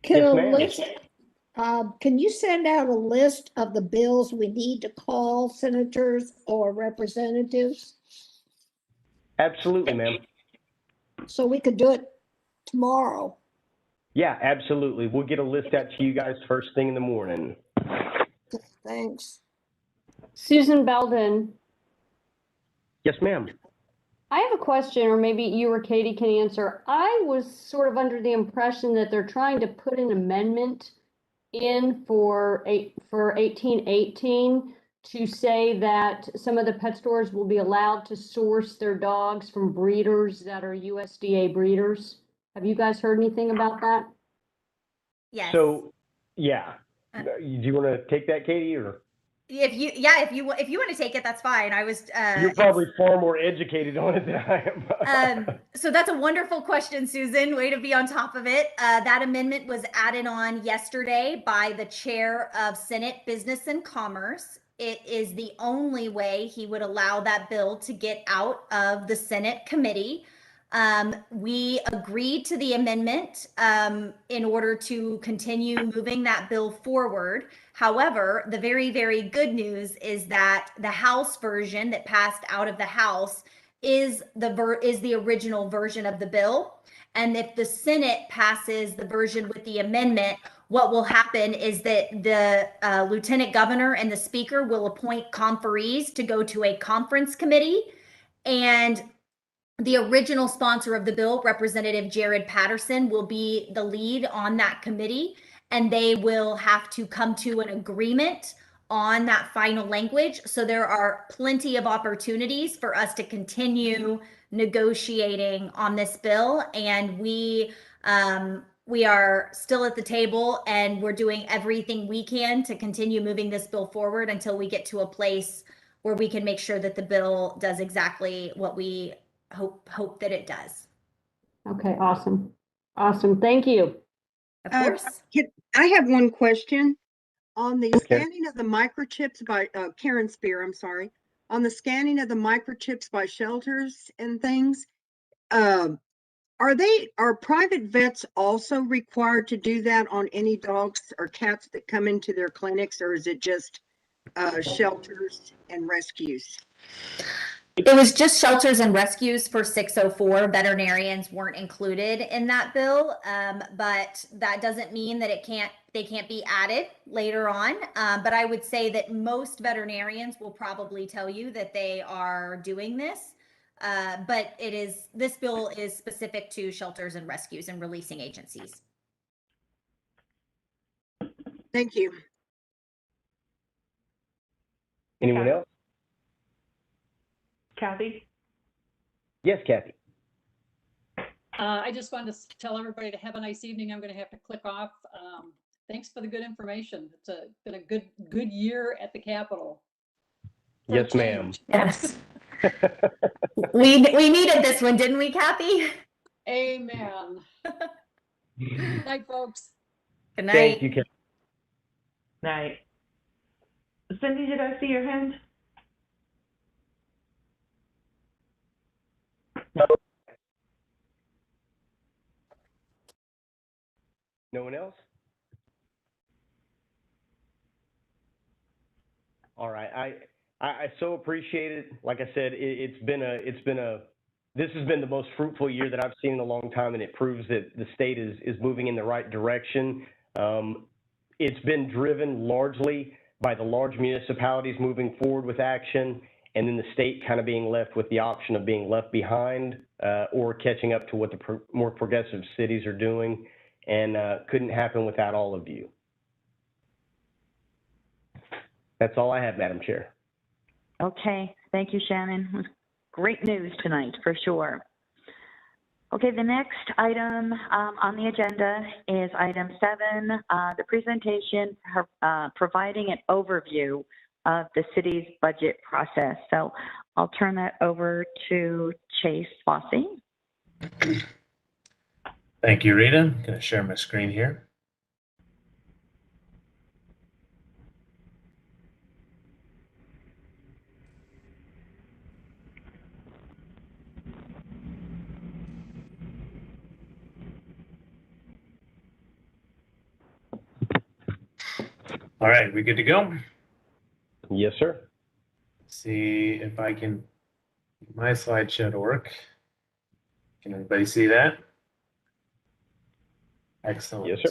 Yes, ma'am. Can you send out a list of the bills we need to call senators or representatives? Absolutely, ma'am. So we could do it tomorrow. Yeah, absolutely. We'll get a list out to you guys first thing in the morning. Thanks. Susan Belden, Yes, ma'am. I have a question, or maybe you or Katie can answer. I was sort of under the impression that they're trying to put an amendment in for 1818 to say that some of the pet stores will be allowed to source their dogs from breeders that are USDA breeders. Have you guys heard anything about that? Yes. So, yeah. Do you want to take that, Katie, or? If you want to take it, that's fine. I was You're probably far more educated on it than I am. So that's a wonderful question, Susan. Way to be on top of it. That amendment was added on yesterday by the chair of Senate Business and Commerce. It is the only way he would allow that bill to get out of the Senate committee. We agreed to the amendment in order to continue moving that bill forward. However, the very, very good news is that the House version that passed out of the House is the original version of the bill. And if the Senate passes the version with the amendment, what will happen is that the lieutenant governor and the speaker will appoint conferees to go to a conference committee, and the original sponsor of the bill, Representative Jared Patterson, will be the lead on that committee, and they will have to come to an agreement on that final language. So there are plenty of opportunities for us to continue negotiating on this bill, and we are still at the table, and we're doing everything we can to continue moving this bill forward until we get to a place where we can make sure that the bill does exactly what we hope that it does. Okay, awesome. Awesome. Thank you. Of course. I have one question. On the Okay. scanning of the microchips by Karen Spear, I'm sorry. On the scanning of the microchips by shelters and things, are private vets also required to do that on any dogs or cats that come into their clinics, or is it just shelters and rescues? It was just shelters and rescues for 604. Veterinarians weren't included in that bill, but that doesn't mean that they can't be added later on. But I would say that most veterinarians will probably tell you that they are doing this. But this bill is specific to shelters and rescues and releasing agencies. Thank you. Anyone else? Kathy? Yes, Kathy. I just wanted to tell everybody to have a nice evening. I'm going to have to click off. Thanks for the good information. It's been a good year at the Capitol. Yes, ma'am. Yes. we needed this one, didn't we, Kathy? Amen. Good night, folks. Good night. Thank you, Kathy. Night. Cindy, did I see your hand? No one else? All right. I so appreciate it. Like I said, this has been the most fruitful year that I've seen in a long time, and it proves that the state is moving in the right direction. It's been driven largely by the large municipalities moving forward with action, and then the state kind of being left with the option of being left behind or catching up to what the more progressive cities are doing, and couldn't happen without all of you. That's all I have, Madam Chair. Okay, thank you, Shannon. It was great news tonight, for sure. Okay, the next item on the agenda is item 7, the presentation providing an overview of the city's budget process. So I'll turn that over to Chase Fossey. Thank you, Rita. I'm going to share my screen here. All right, we good to go? Yes, sir. See if I can My slide should work. Can everybody see that? Excellent. Yes, sir.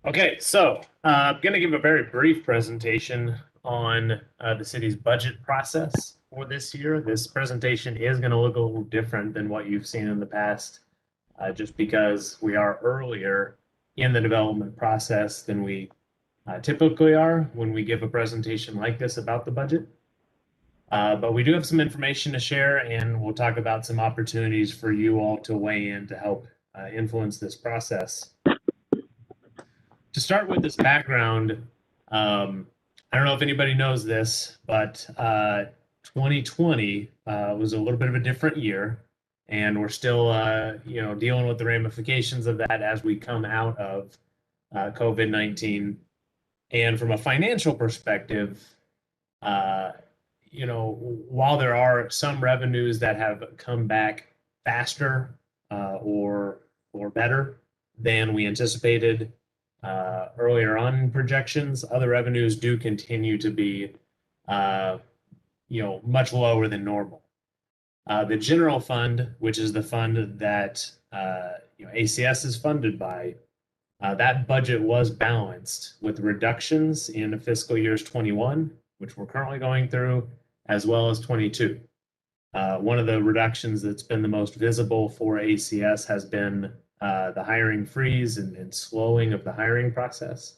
Okay, so I'm going to give a very brief presentation on the city's budget process for this year. This presentation is going to look a little different than what you've seen in the past, just because we are earlier in the development process than we typically are when we give a presentation like this about the budget. But we do have some information to share, and we'll talk about some opportunities for you all to weigh in to help influence this process. To start with this background, I don't know if anybody knows this, but 2020 was a little bit of a different year, and we're still, dealing with the ramifications of that as we come out of COVID-19. And from a financial perspective, while there are some revenues that have come back faster or better than we anticipated earlier on in projections, other revenues do continue to be, much lower than normal. The general fund, which is the fund that ACS is funded by, that budget was balanced with reductions in fiscal years 21, which we're currently going through, as well as 22. One of the reductions that's been the most visible for ACS has been the hiring freeze and slowing of the hiring process.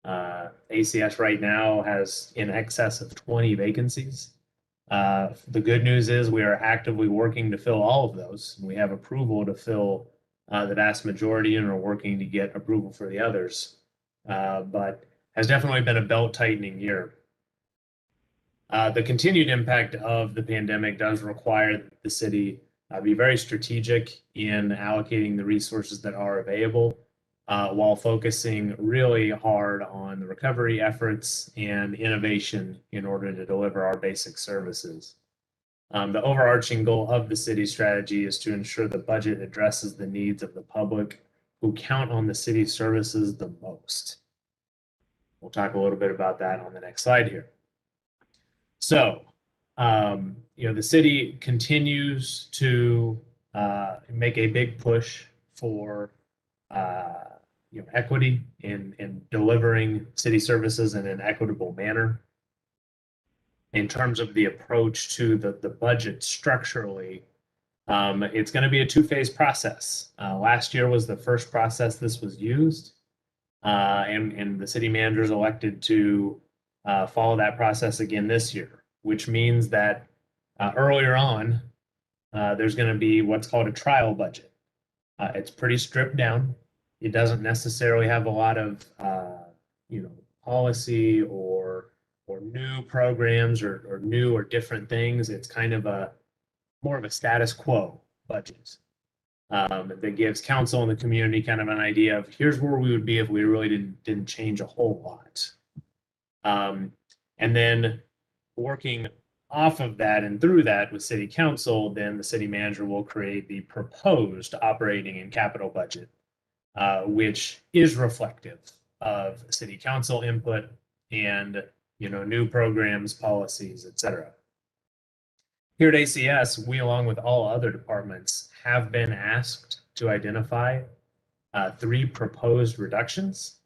ACS right now has in excess of 20 vacancies. The good news is we are actively working to fill all of those. We have approval to fill the vast majority and are working to get approval for the others. But has definitely been a belt tightening year. The continued impact of the pandemic does require the city be very strategic in allocating the resources that are available, while focusing really hard on the recovery efforts and innovation in order to deliver our basic services. The overarching goal of the city's strategy is to ensure the budget addresses the needs of the public who count on the city's services the most. We'll talk a little bit about that on the next slide here. So, the city continues to make a big push for equity in delivering city services in an equitable manner. In terms of the approach to the budget structurally, it's going to be a two-phase process. Last year was the first process this was used, and the city managers elected to follow that process again this year, which means that earlier on, there's going to be what's called a trial budget. It's pretty stripped down. It doesn't necessarily have a lot of, policy or new programs or new or different things. It's kind of more of a status quo budget that gives council and the community kind of an idea of here's where we would be if we really didn't change a whole lot. And then working off of that and through that with city council, then the city manager will create the proposed operating and capital budget, which is reflective of city council input and new programs, policies, etc. Here at ACS, we, along with all other departments, have been asked to identify 3 proposed reductions,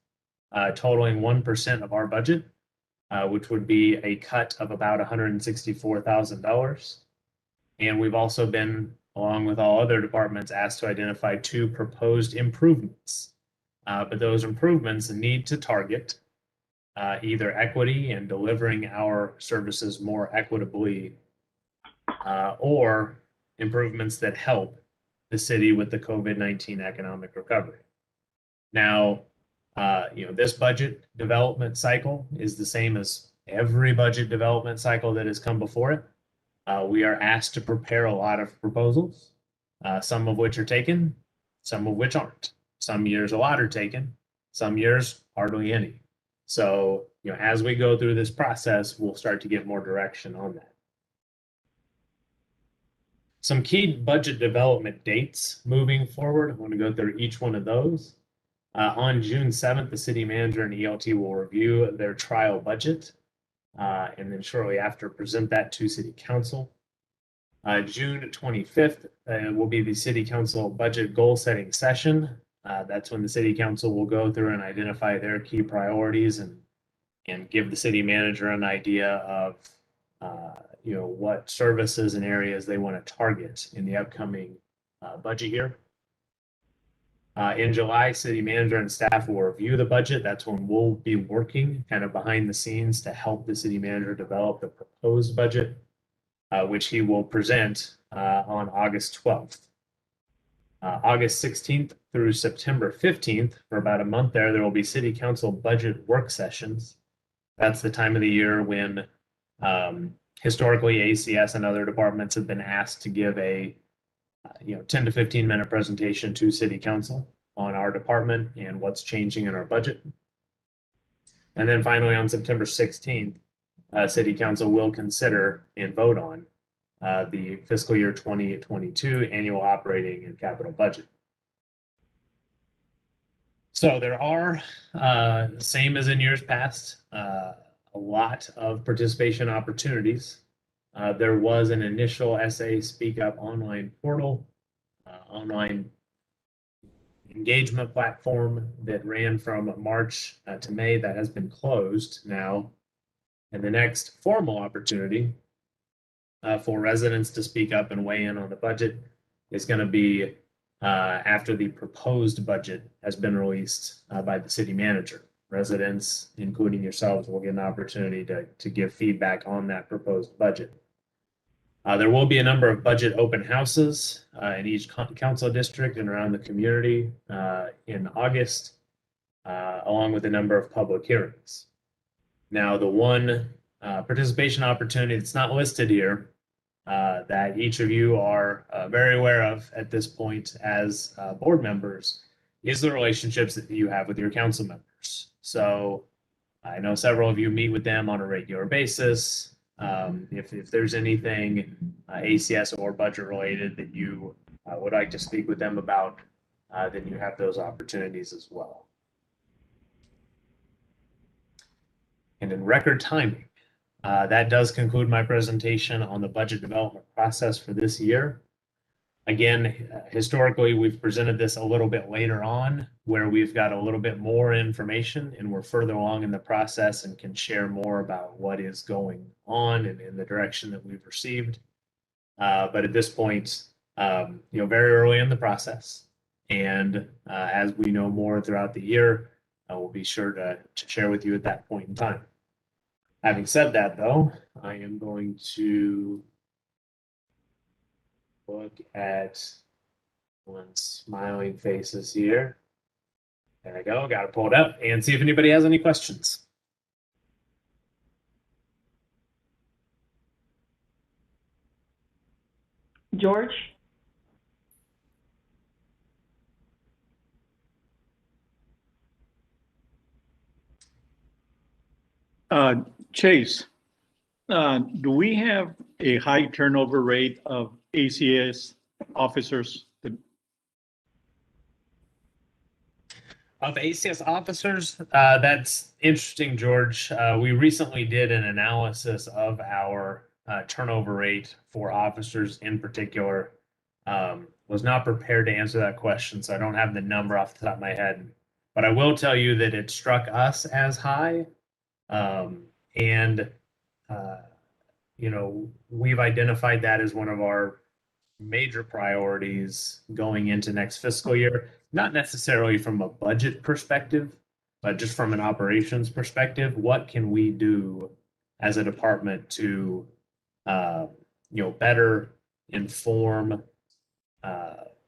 totaling 1% of our budget, which would be a cut of about $164,000. And we've also been, along with all other departments, asked to identify 2 proposed improvements. But those improvements need to target either equity and delivering our services more equitably, or improvements that help the city with the COVID-19 economic recovery. Now, this budget development cycle is the same as every budget development cycle that has come before it. We are asked to prepare a lot of proposals, some of which are taken, some of which aren't. Some years a lot are taken, some years hardly any. So, as we go through this process, we'll start to get more direction on that. Some key budget development dates moving forward. I want to go through each one of those. On June 7th, the city manager and ELT will review their trial budget, and then shortly after present that to city council. June 25th will be the City Council budget goal setting session. That's when the City Council will go through and identify their key priorities and give the city manager an idea of what services and areas they want to target in the upcoming budget year. In July, city manager and staff will review the budget. That's when we'll be working kind of behind the scenes to help the city manager develop the proposed budget, which he will present on August 12th. August 16th through September 15th, for about a month there will be city council budget work sessions. That's the time of the year when historically ACS and other departments have been asked to give a 10 to 15 minute presentation to city council on our department and what's changing in our budget. And then finally on September 16th, city council will consider and vote on the fiscal year 2022 annual operating and capital budget. So there are, same as in years past, a lot of participation opportunities. There was an initial SA Speak Up online portal, online engagement platform that ran from March to May that has been closed now. And the next formal opportunity for residents to speak up and weigh in on the budget is going to be after the proposed budget has been released by the city manager. Residents, including yourselves, will get an opportunity to give feedback on that proposed budget. There will be a number of budget open houses in each council district and around the community in August, along with a number of public hearings. Now, the one participation opportunity that's not listed here that each of you are very aware of at this point as board members is the relationships that you have with your council members. So I know several of you meet with them on a regular basis. If there's anything ACS or budget related that you would like to speak with them about, then you have those opportunities as well. And in record timing, that does conclude my presentation on the budget development process for this year. Again, historically, we've presented this a little bit later on where we've got a little bit more information and we're further along in the process and can share more about what is going on and in the direction that we've received. But at this point, very early in the process. And as we know more throughout the year, we'll be sure to share with you at that point in time. Having said that, though, I am going to look at one's smiling faces here. There I go, got it pulled up and see if anybody has any questions. George? Chase, do we have a high turnover rate of ACS officers? Of ACS officers, that's interesting, George. We recently did an analysis of our turnover rate for officers in particular. Was not prepared to answer that question, so I don't have the number off the top of my head. But I will tell you that it struck us as high. We've identified that as one of our major priorities going into next fiscal year, not necessarily from a budget perspective, but just from an operations perspective. What can we do as a department to, better inform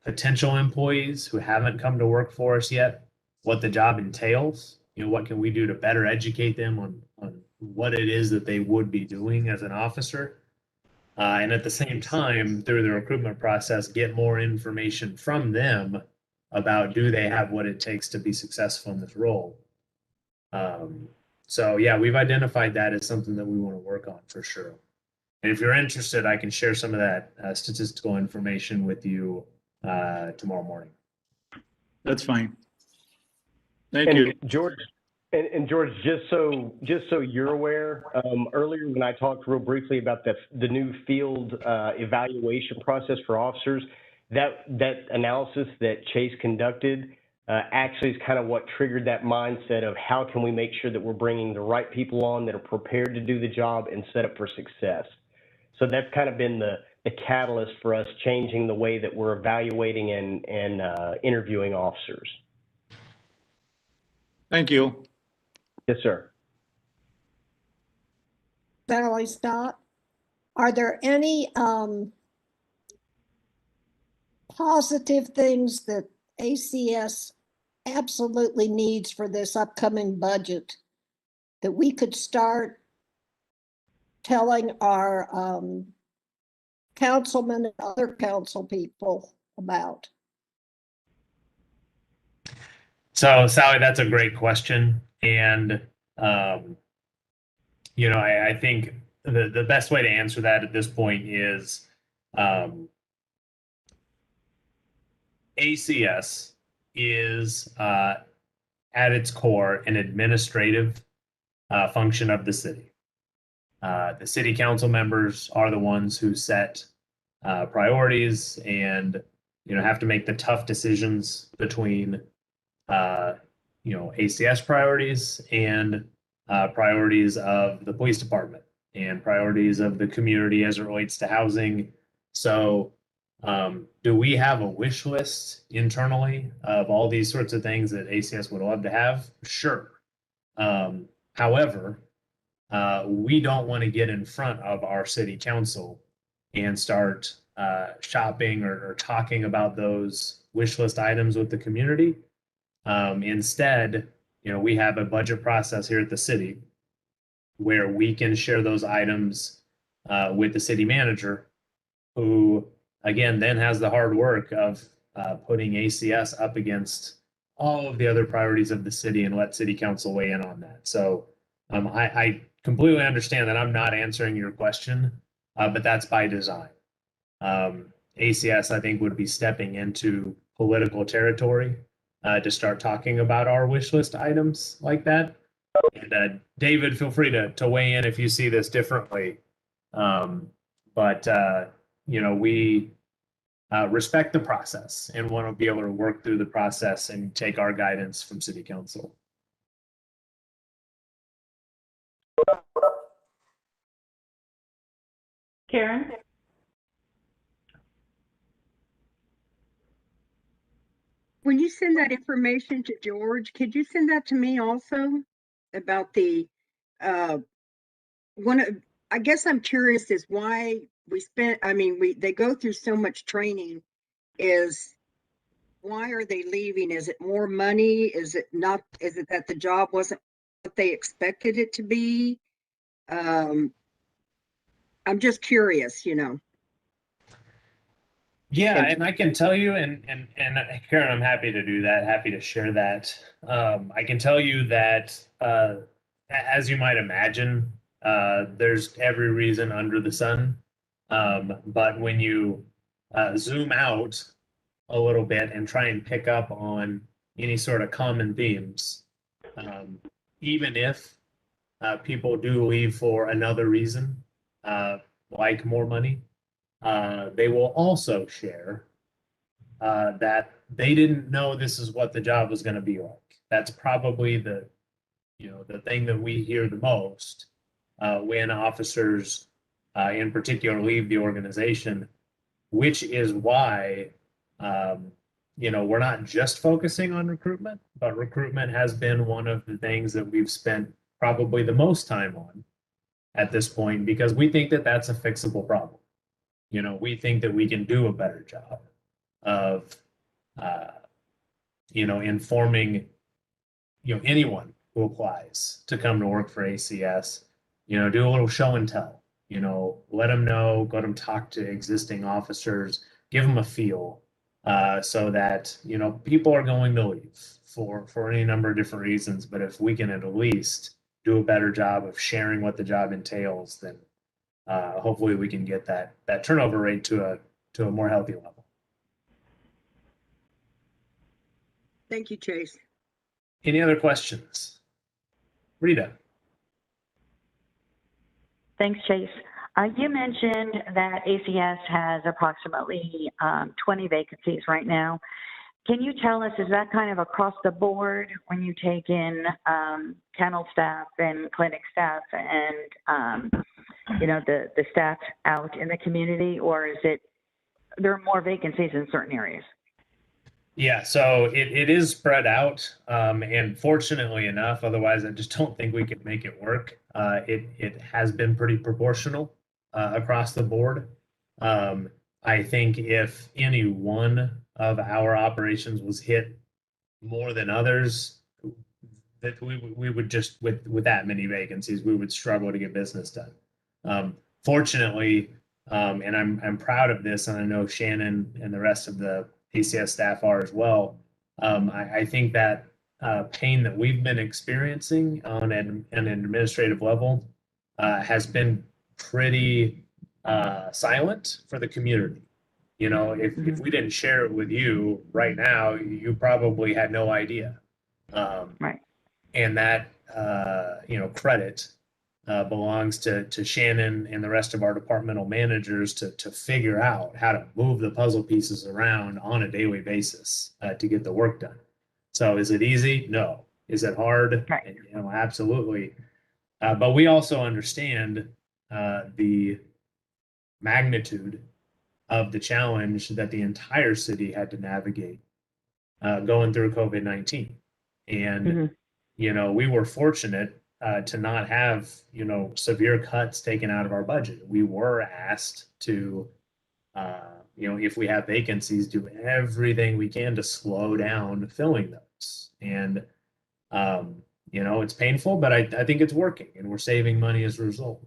potential employees who haven't come to work for us yet, what the job entails? What can we do to better educate them on what it is that they would be doing as an officer? And at the same time, through the recruitment process, get more information from them about do they have what it takes to be successful in this role. So yeah, we've identified that as something that we want to work on for sure. And if you're interested, I can share some of that statistical information with you tomorrow morning. That's fine. Thank you. George, And George, just so you're aware, earlier when I talked real briefly about the new field evaluation process for officers, that analysis that Chase conducted actually is kind of what triggered that mindset of how can we make sure that we're bringing the right people on that are prepared to do the job and set up for success. So that's kind of been the catalyst for us changing the way that we're evaluating and interviewing officers. Thank you. Yes, sir. Sally Scott, are there any positive things that ACS absolutely needs for this upcoming budget that we could start telling our councilmen and other council people about? So, Sally, that's a great question. And, you know, I think the best way to answer that at this point is ACS is at its core an administrative function of the city. The city council members are the ones who set priorities and, you know, have to make the tough decisions between you know, ACS priorities and priorities of the police department and priorities of the community as it relates to housing. So, do we have a wish list internally of all these sorts of things that ACS would love to have? Sure. However, we don't want to get in front of our city council and start shopping or talking about those wish list items with the community. Instead, you know, we have a budget process here at the city where we can share those items with the city manager, who again then has the hard work of putting ACS up against all of the other priorities of the city and let city council weigh in on that. So I completely understand that I'm not answering your question, but that's by design. ACS, I think, would be stepping into political territory to start talking about our wish list items like that. And David, feel free to weigh in if you see this differently. But you know, we respect the process and want to be able to work through the process and take our guidance from City Council. Karen? When you send that information to George, could you send that to me also about the I guess I'm curious is why they go through so much training. Why are they leaving? Is it more money? Is it that the job wasn't what they expected it to be? I'm just curious, you know. Yeah, and I can tell you, and Karen, I'm happy to do that, happy to share that. I can tell you that, as you might imagine, there's every reason under the sun. But when you zoom out a little bit and try and pick up on any sort of common themes, even if people do leave for another reason, like more money, they will also share that they didn't know this is what the job was going to be like. That's probably the thing that we hear the most when officers in particular leave the organization, which is why we're not just focusing on recruitment, but recruitment has been one of the things that we've spent probably the most time on at this point, because we think that that's a fixable problem. We think that we can do a better job of, informing, anyone who applies to come to work for ACS, do a little show and tell, let them know, let them talk to existing officers, give them a feel, so that, people are going to leave for any number of different reasons. But if we can at least do a better job of sharing what the job entails, then hopefully we can get that turnover rate to a more healthy level. Thank you, Chase. Any other questions? Rita. Thanks, Chase. You mentioned that ACS has approximately 20 vacancies right now. Can you tell us, is that kind of across the board when you take in kennel staff and clinic staff and, the staff out in the community, or is it, there are more vacancies in certain areas? Yeah, so it is spread out, and fortunately enough, otherwise I just don't think we could make it work. It has been pretty proportional across the board. I think if any one of our operations was hit more than others, that we would just with that many vacancies, we would struggle to get business done. Fortunately, and I'm proud of this, and I know Shannon and the rest of the ACS staff are as well. I think that pain that we've been experiencing on an administrative level has been pretty silent for the community. You know, if we didn't share it with you right now, you probably had no idea. Right. And that, credit belongs to Shannon and the rest of our departmental managers to figure out how to move the puzzle pieces around on a daily basis to get the work done. So is it easy? No. Is it hard? Right. Absolutely. But we also understand the magnitude of the challenge that the entire city had to navigate going through COVID-19. And, we were fortunate to not have, severe cuts taken out of our budget. We were asked to, if we have vacancies, do everything we can to slow down filling those. And, it's painful, but I think it's working, and we're saving money as a result.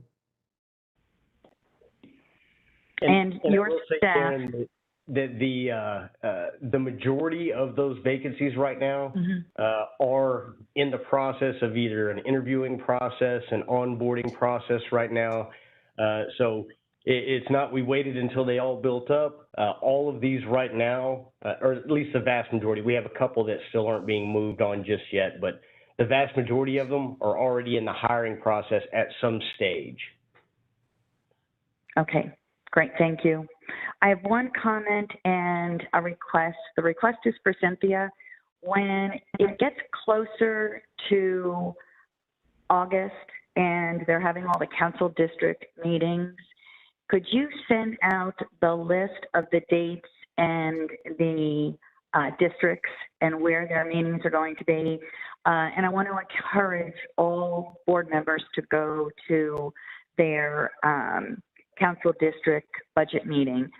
And your I will say, staff. Karen, that the majority of those vacancies right now are in the process of either an interviewing process, an onboarding process right now. So it's not we waited until they all built up. All of these right now, or at least the vast majority, we have a couple that still aren't being moved on just yet, but the vast majority of them are already in the hiring process at some stage. Okay, great, thank you. I have one comment and a request. The request is for Cynthia. When it gets closer to August and they're having all the council district meetings, could you send out the list of the dates and the districts and where their meetings are going to be? And I want to encourage all board members to go to their council district budget meeting,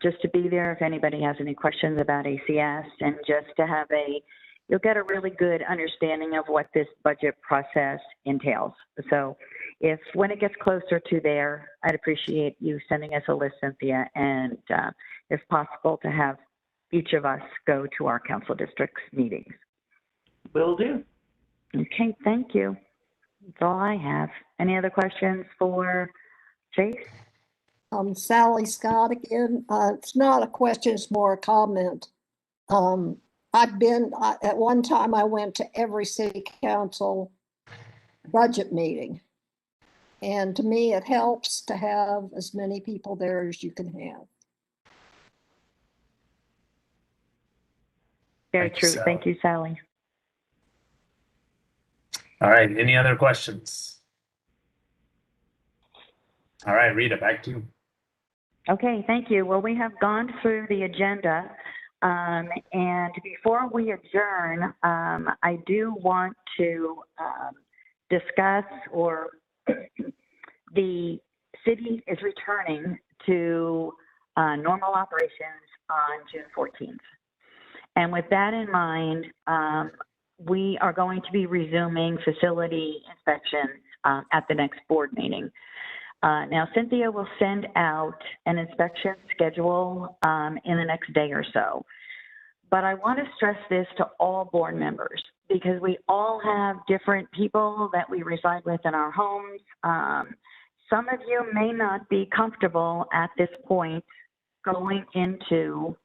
just to be there if anybody has any questions about ACS, and just to have you'll get a really good understanding of what this budget process entails. So when it gets closer to there, I'd appreciate you sending us a list, Cynthia, and if possible to have each of us go to our council districts meetings. Will do. Okay, thank you. That's all I have. Any other questions for Chase? Sally Scott again. It's not a question, it's more a comment. At one time I went to every city council budget meeting. And to me, it helps to have as many people there as you can have. Very true. Thank you, Sally. All right. Any other questions? All right, Rita, back to you. Okay, thank you. Well, we have gone through the agenda. And before we adjourn, I do want to discuss, or the city is returning to normal operations on June 14th. And with that in mind, we are going to be resuming facility inspections at the next board meeting. Now, Cynthia will send out an inspection schedule in the next day or so. But I want to stress this to all board members, because we all have different people that we reside with in our homes. Some of you may not be comfortable at this point going into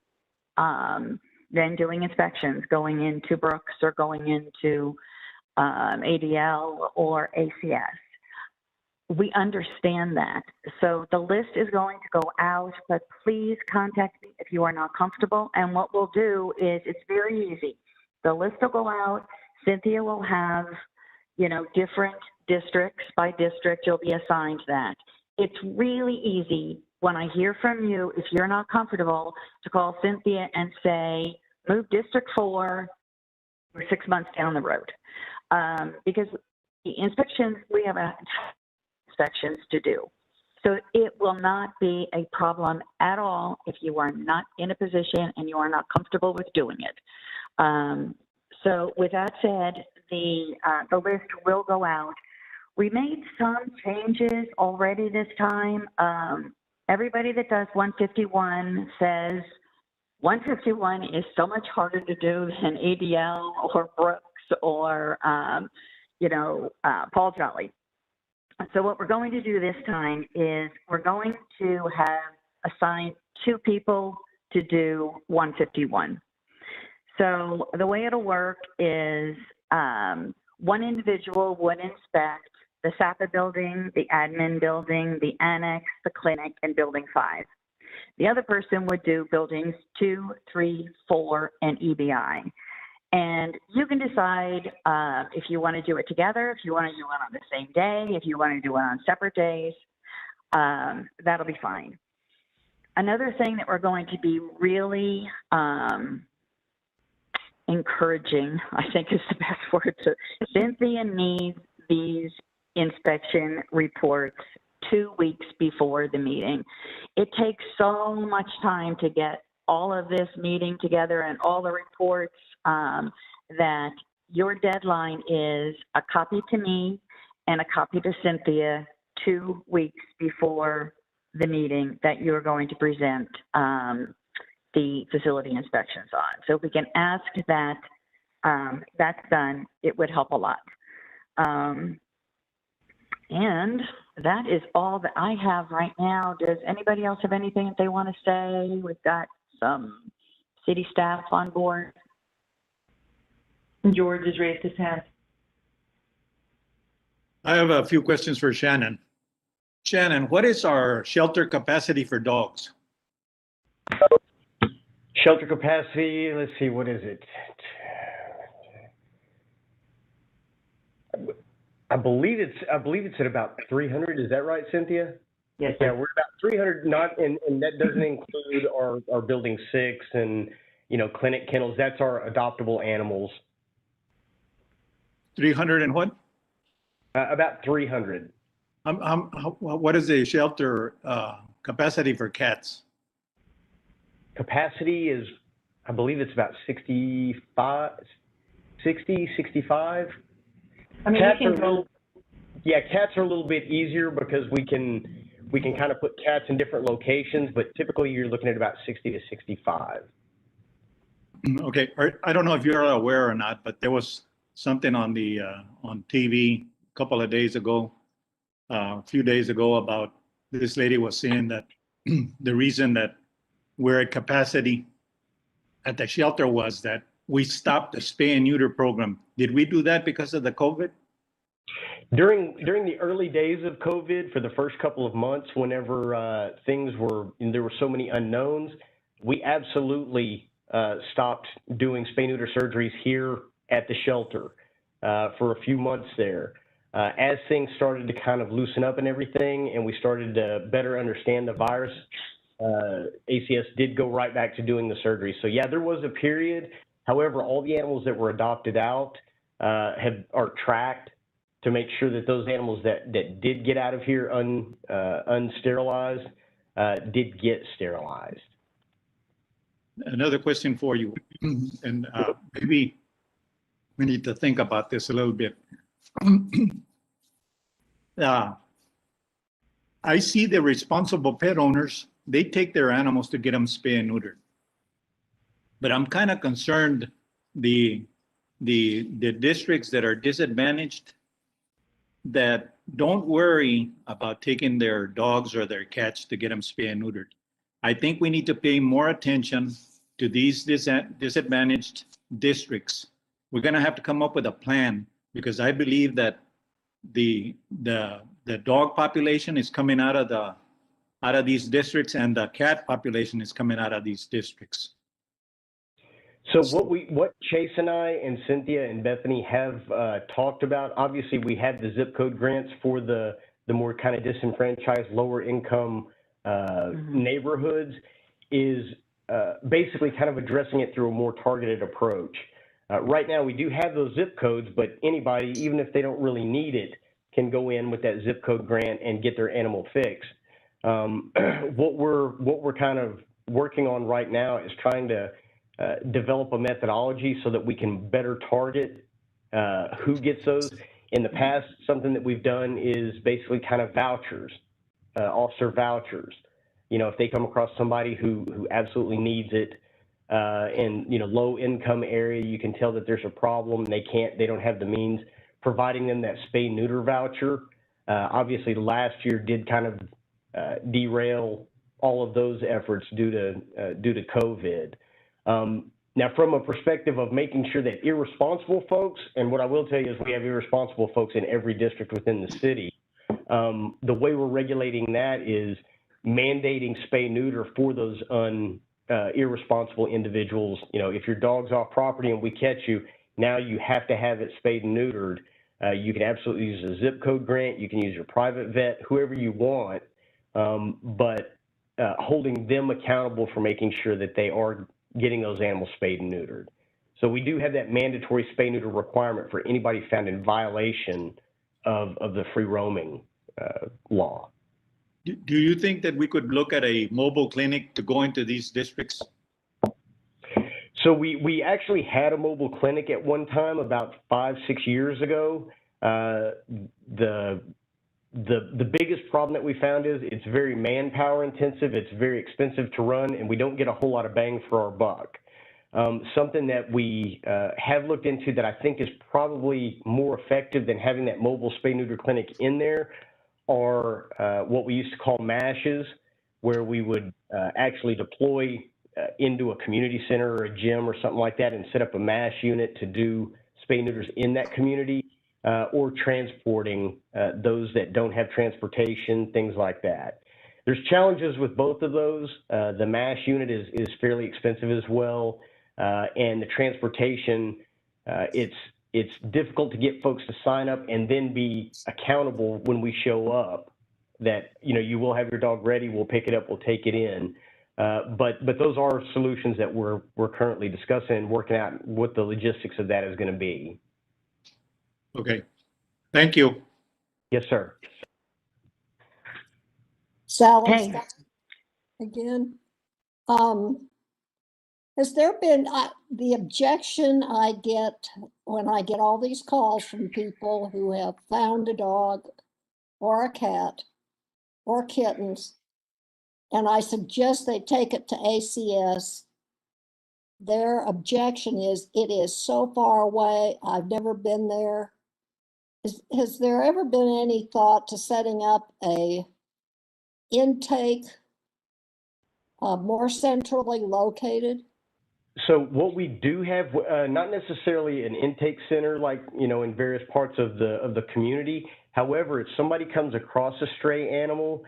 then doing inspections, going into Brooks or going into ADL or ACS. We understand that. So the list is going to go out, but please contact me if you are not comfortable. And what we'll do is, it's very easy. The list will go out. Cynthia will have, different districts by district. You'll be assigned that. It's really easy when I hear from you, if you're not comfortable, to call Cynthia and say, move District 4 for 6 months down the road. Because the inspections, we have inspections to do. So it will not be a problem at all if you are not in a position and you are not comfortable with doing it. So with that said, the list will go out. We made some changes already this time. Everybody that does 151 says 151 is so much harder to do than ADL or Brooks or, Paul Jolly. So what we're going to do this time is we're going to have assigned 2 people to do 151. So the way it'll work is one individual would inspect the SAPA building, the admin building, the annex, the clinic, and building 5. The other person would do buildings 2, 3, 4, and EBI. And you can decide if you want to do it together, if you want to do it on the same day, if you want to do it on separate days, that'll be fine. Another thing that we're going to be really encouraging, I think is the best word to, Cynthia needs these inspection reports 2 weeks before the meeting. It takes so much time to get all of this meeting together and all the reports that your deadline is a copy to me and a copy to Cynthia 2 weeks before the meeting that you're going to present the facility inspections on. So if we can ask that that's done, it would help a lot. And that is all that I have right now. Does anybody else have anything that they want to say? We've got some city staff on board. George has raised his hand. I have a few questions for Shannon. Shannon, what is our shelter capacity for dogs? Shelter capacity, let's see, what is it? I believe it's at about 300. Is that right, Cynthia? Yes. Yeah, we're about 300. And that doesn't include our building 6 and clinic kennels. That's our adoptable animals. 300 and what? About 300. What is the shelter capacity for cats? Capacity is, I believe it's about 65. I mean, Cats cats are a little bit easier because we can kind of put cats in different locations, but typically you're looking at about 60 to 65. Okay, I don't know if you're aware or not, but there was something on the on TV a couple of days ago, a few days ago, about this lady was saying that the reason that we're at capacity at the shelter was that we stopped the spay and neuter program. Did we do that because of the COVID? During the early days of COVID, for the first couple of months, whenever there were so many unknowns, we absolutely stopped doing spay neuter surgeries here at the shelter for a few months there. As things started to kind of loosen up and everything, and we started to better understand the virus, ACS did go right back to doing the surgery. So yeah, there was a period. However, all the animals that were adopted out are tracked to make sure that those animals that did get out of here unsterilized did get sterilized. Another question for you, and maybe we need to think about this a little bit. I see the responsible pet owners, they take their animals to get them spay and neutered. But I'm kind of concerned the districts that are disadvantaged, that don't worry about taking their dogs or their cats to get them spay and neutered. I think we need to pay more attention to these disadvantaged districts. We're going to have to come up with a plan, because I believe that the dog population is coming out of these districts, and the cat population is coming out of these districts. So what Chase and I and Cynthia and Bethany have talked about, obviously we have the zip code grants for the more kind of disenfranchised, lower income neighborhoods, is basically kind of addressing it through a more targeted approach. Right now we do have those zip codes, but anybody, even if they don't really need it, can go in with that zip code grant and get their animal fixed. What we're kind of working on right now is trying to develop a methodology so that we can better target who gets those. In the past, something that we've done is basically kind of vouchers, officer vouchers. You know, if they come across somebody who absolutely needs it, in, you know, low income area, you can tell that there's a problem, they don't have the means, providing them that spay neuter voucher. Obviously last year did kind of derail all of those efforts due to COVID. Now, from a perspective of making sure that irresponsible folks, and what I will tell you is we have irresponsible folks in every district within the city. The way we're regulating that is mandating spay neuter for those irresponsible individuals. You know, if your dog's off property and we catch you, now you have to have it spayed and neutered. You can absolutely use a zip code grant. You can use your private vet, whoever you want, but holding them accountable for making sure that they are getting those animals spayed and neutered. So we do have that mandatory spay neuter requirement for anybody found in violation of the free roaming law. Do you think that we could look at a mobile clinic to go into these districts? So we actually had a mobile clinic at one time about 5-6 years ago. The biggest problem that we found is it's very manpower intensive, it's very expensive to run, and we don't get a whole lot of bang for our buck. Something that we have looked into that I think is probably more effective than having that mobile spay neuter clinic in there are what we used to call MASHs, where we would actually deploy into a community center or a gym or something like that and set up a MASH unit to do spay neuters in that community, or transporting those that don't have transportation, things like that. There's challenges with both of those. The MASH unit is fairly expensive as well, and the transportation, it's difficult to get folks to sign up and then be accountable when we show up that, you know, you will have your dog ready, we'll pick it up, we'll take it in. But those are solutions that we're currently discussing and working out what the logistics of that is going to be. Okay, thank you. Yes, sir. Sally, Hey. again. Has there been the objection I get when I get all these calls from people who have found a dog or a cat or kittens, and I suggest they take it to ACS. Their objection is it is so far away. I've never been there. Has there ever been any thought to setting up a intake more centrally located? So what we do have, not necessarily an intake center like, you know, in various parts of the community. However, if somebody comes across a stray animal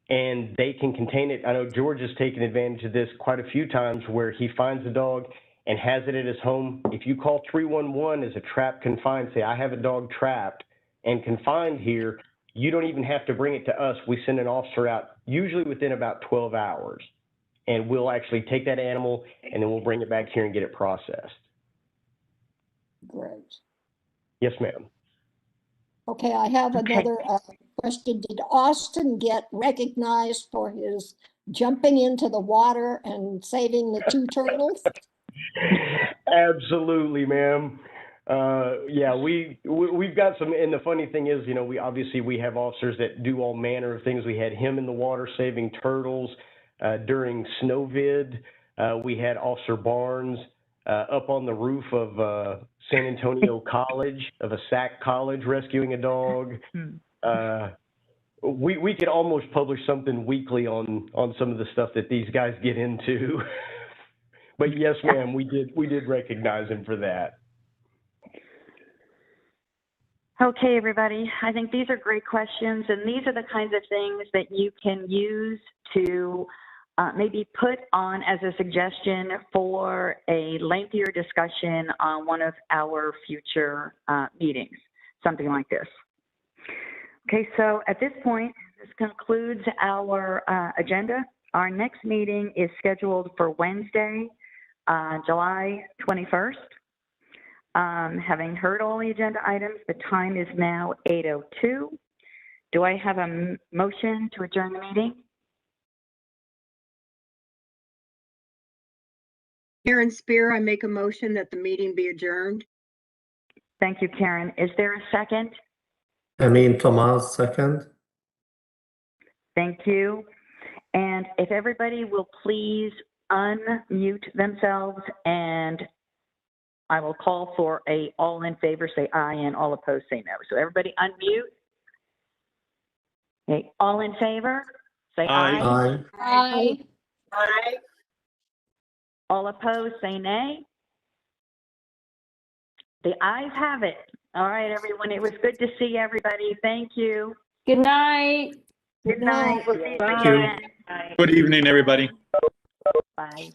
and they can contain it, I know George has taken advantage of this quite a few times where he finds a dog and has it at his home. If you call 311 as a trap confined, say, I have a dog trapped and confined here, you don't even have to bring it to us. We send an officer out, usually within about 12 hours. And we'll actually take that animal and then we'll bring it back here and get it processed. Great. Yes, ma'am. Okay, I have another question. Did Austin get recognized for his jumping into the water and saving the 2 turtles? Absolutely, ma'am. Yeah, we've got some, and the funny thing is, you know, we have officers that do all manner of things. We had him in the water saving turtles. During Snowvid, we had Officer Barnes up on the roof of San Antonio College, of a SAC college, rescuing a dog. We could almost publish something weekly on some of the stuff that these guys get into. But yes, ma'am, we did recognize him for that. Okay, everybody, I think these are great questions, and these are the kinds of things that you can use to maybe put on as a suggestion for a lengthier discussion on one of our future meetings, something like this. Okay, so at this point, this concludes our agenda. Our next meeting is scheduled for Wednesday, July 21st. Having heard all the agenda items, the time is now 8:02. Do I have a motion to adjourn the meeting? Karen Spear, I make a motion that the meeting be adjourned. Thank you, Karen. Is there a second? Amin Thomas, second. Thank you. And if everybody will please unmute themselves, and I will call for a all in favor say aye and all opposed say no. So everybody unmute. Okay, all in favor say aye. Aye. Aye. Aye. All opposed say nay. The ayes have it. All right, everyone. It was good to see everybody. Thank you. Good night. Good night. We'll see you Thank you. again. Good evening, everybody. Bye.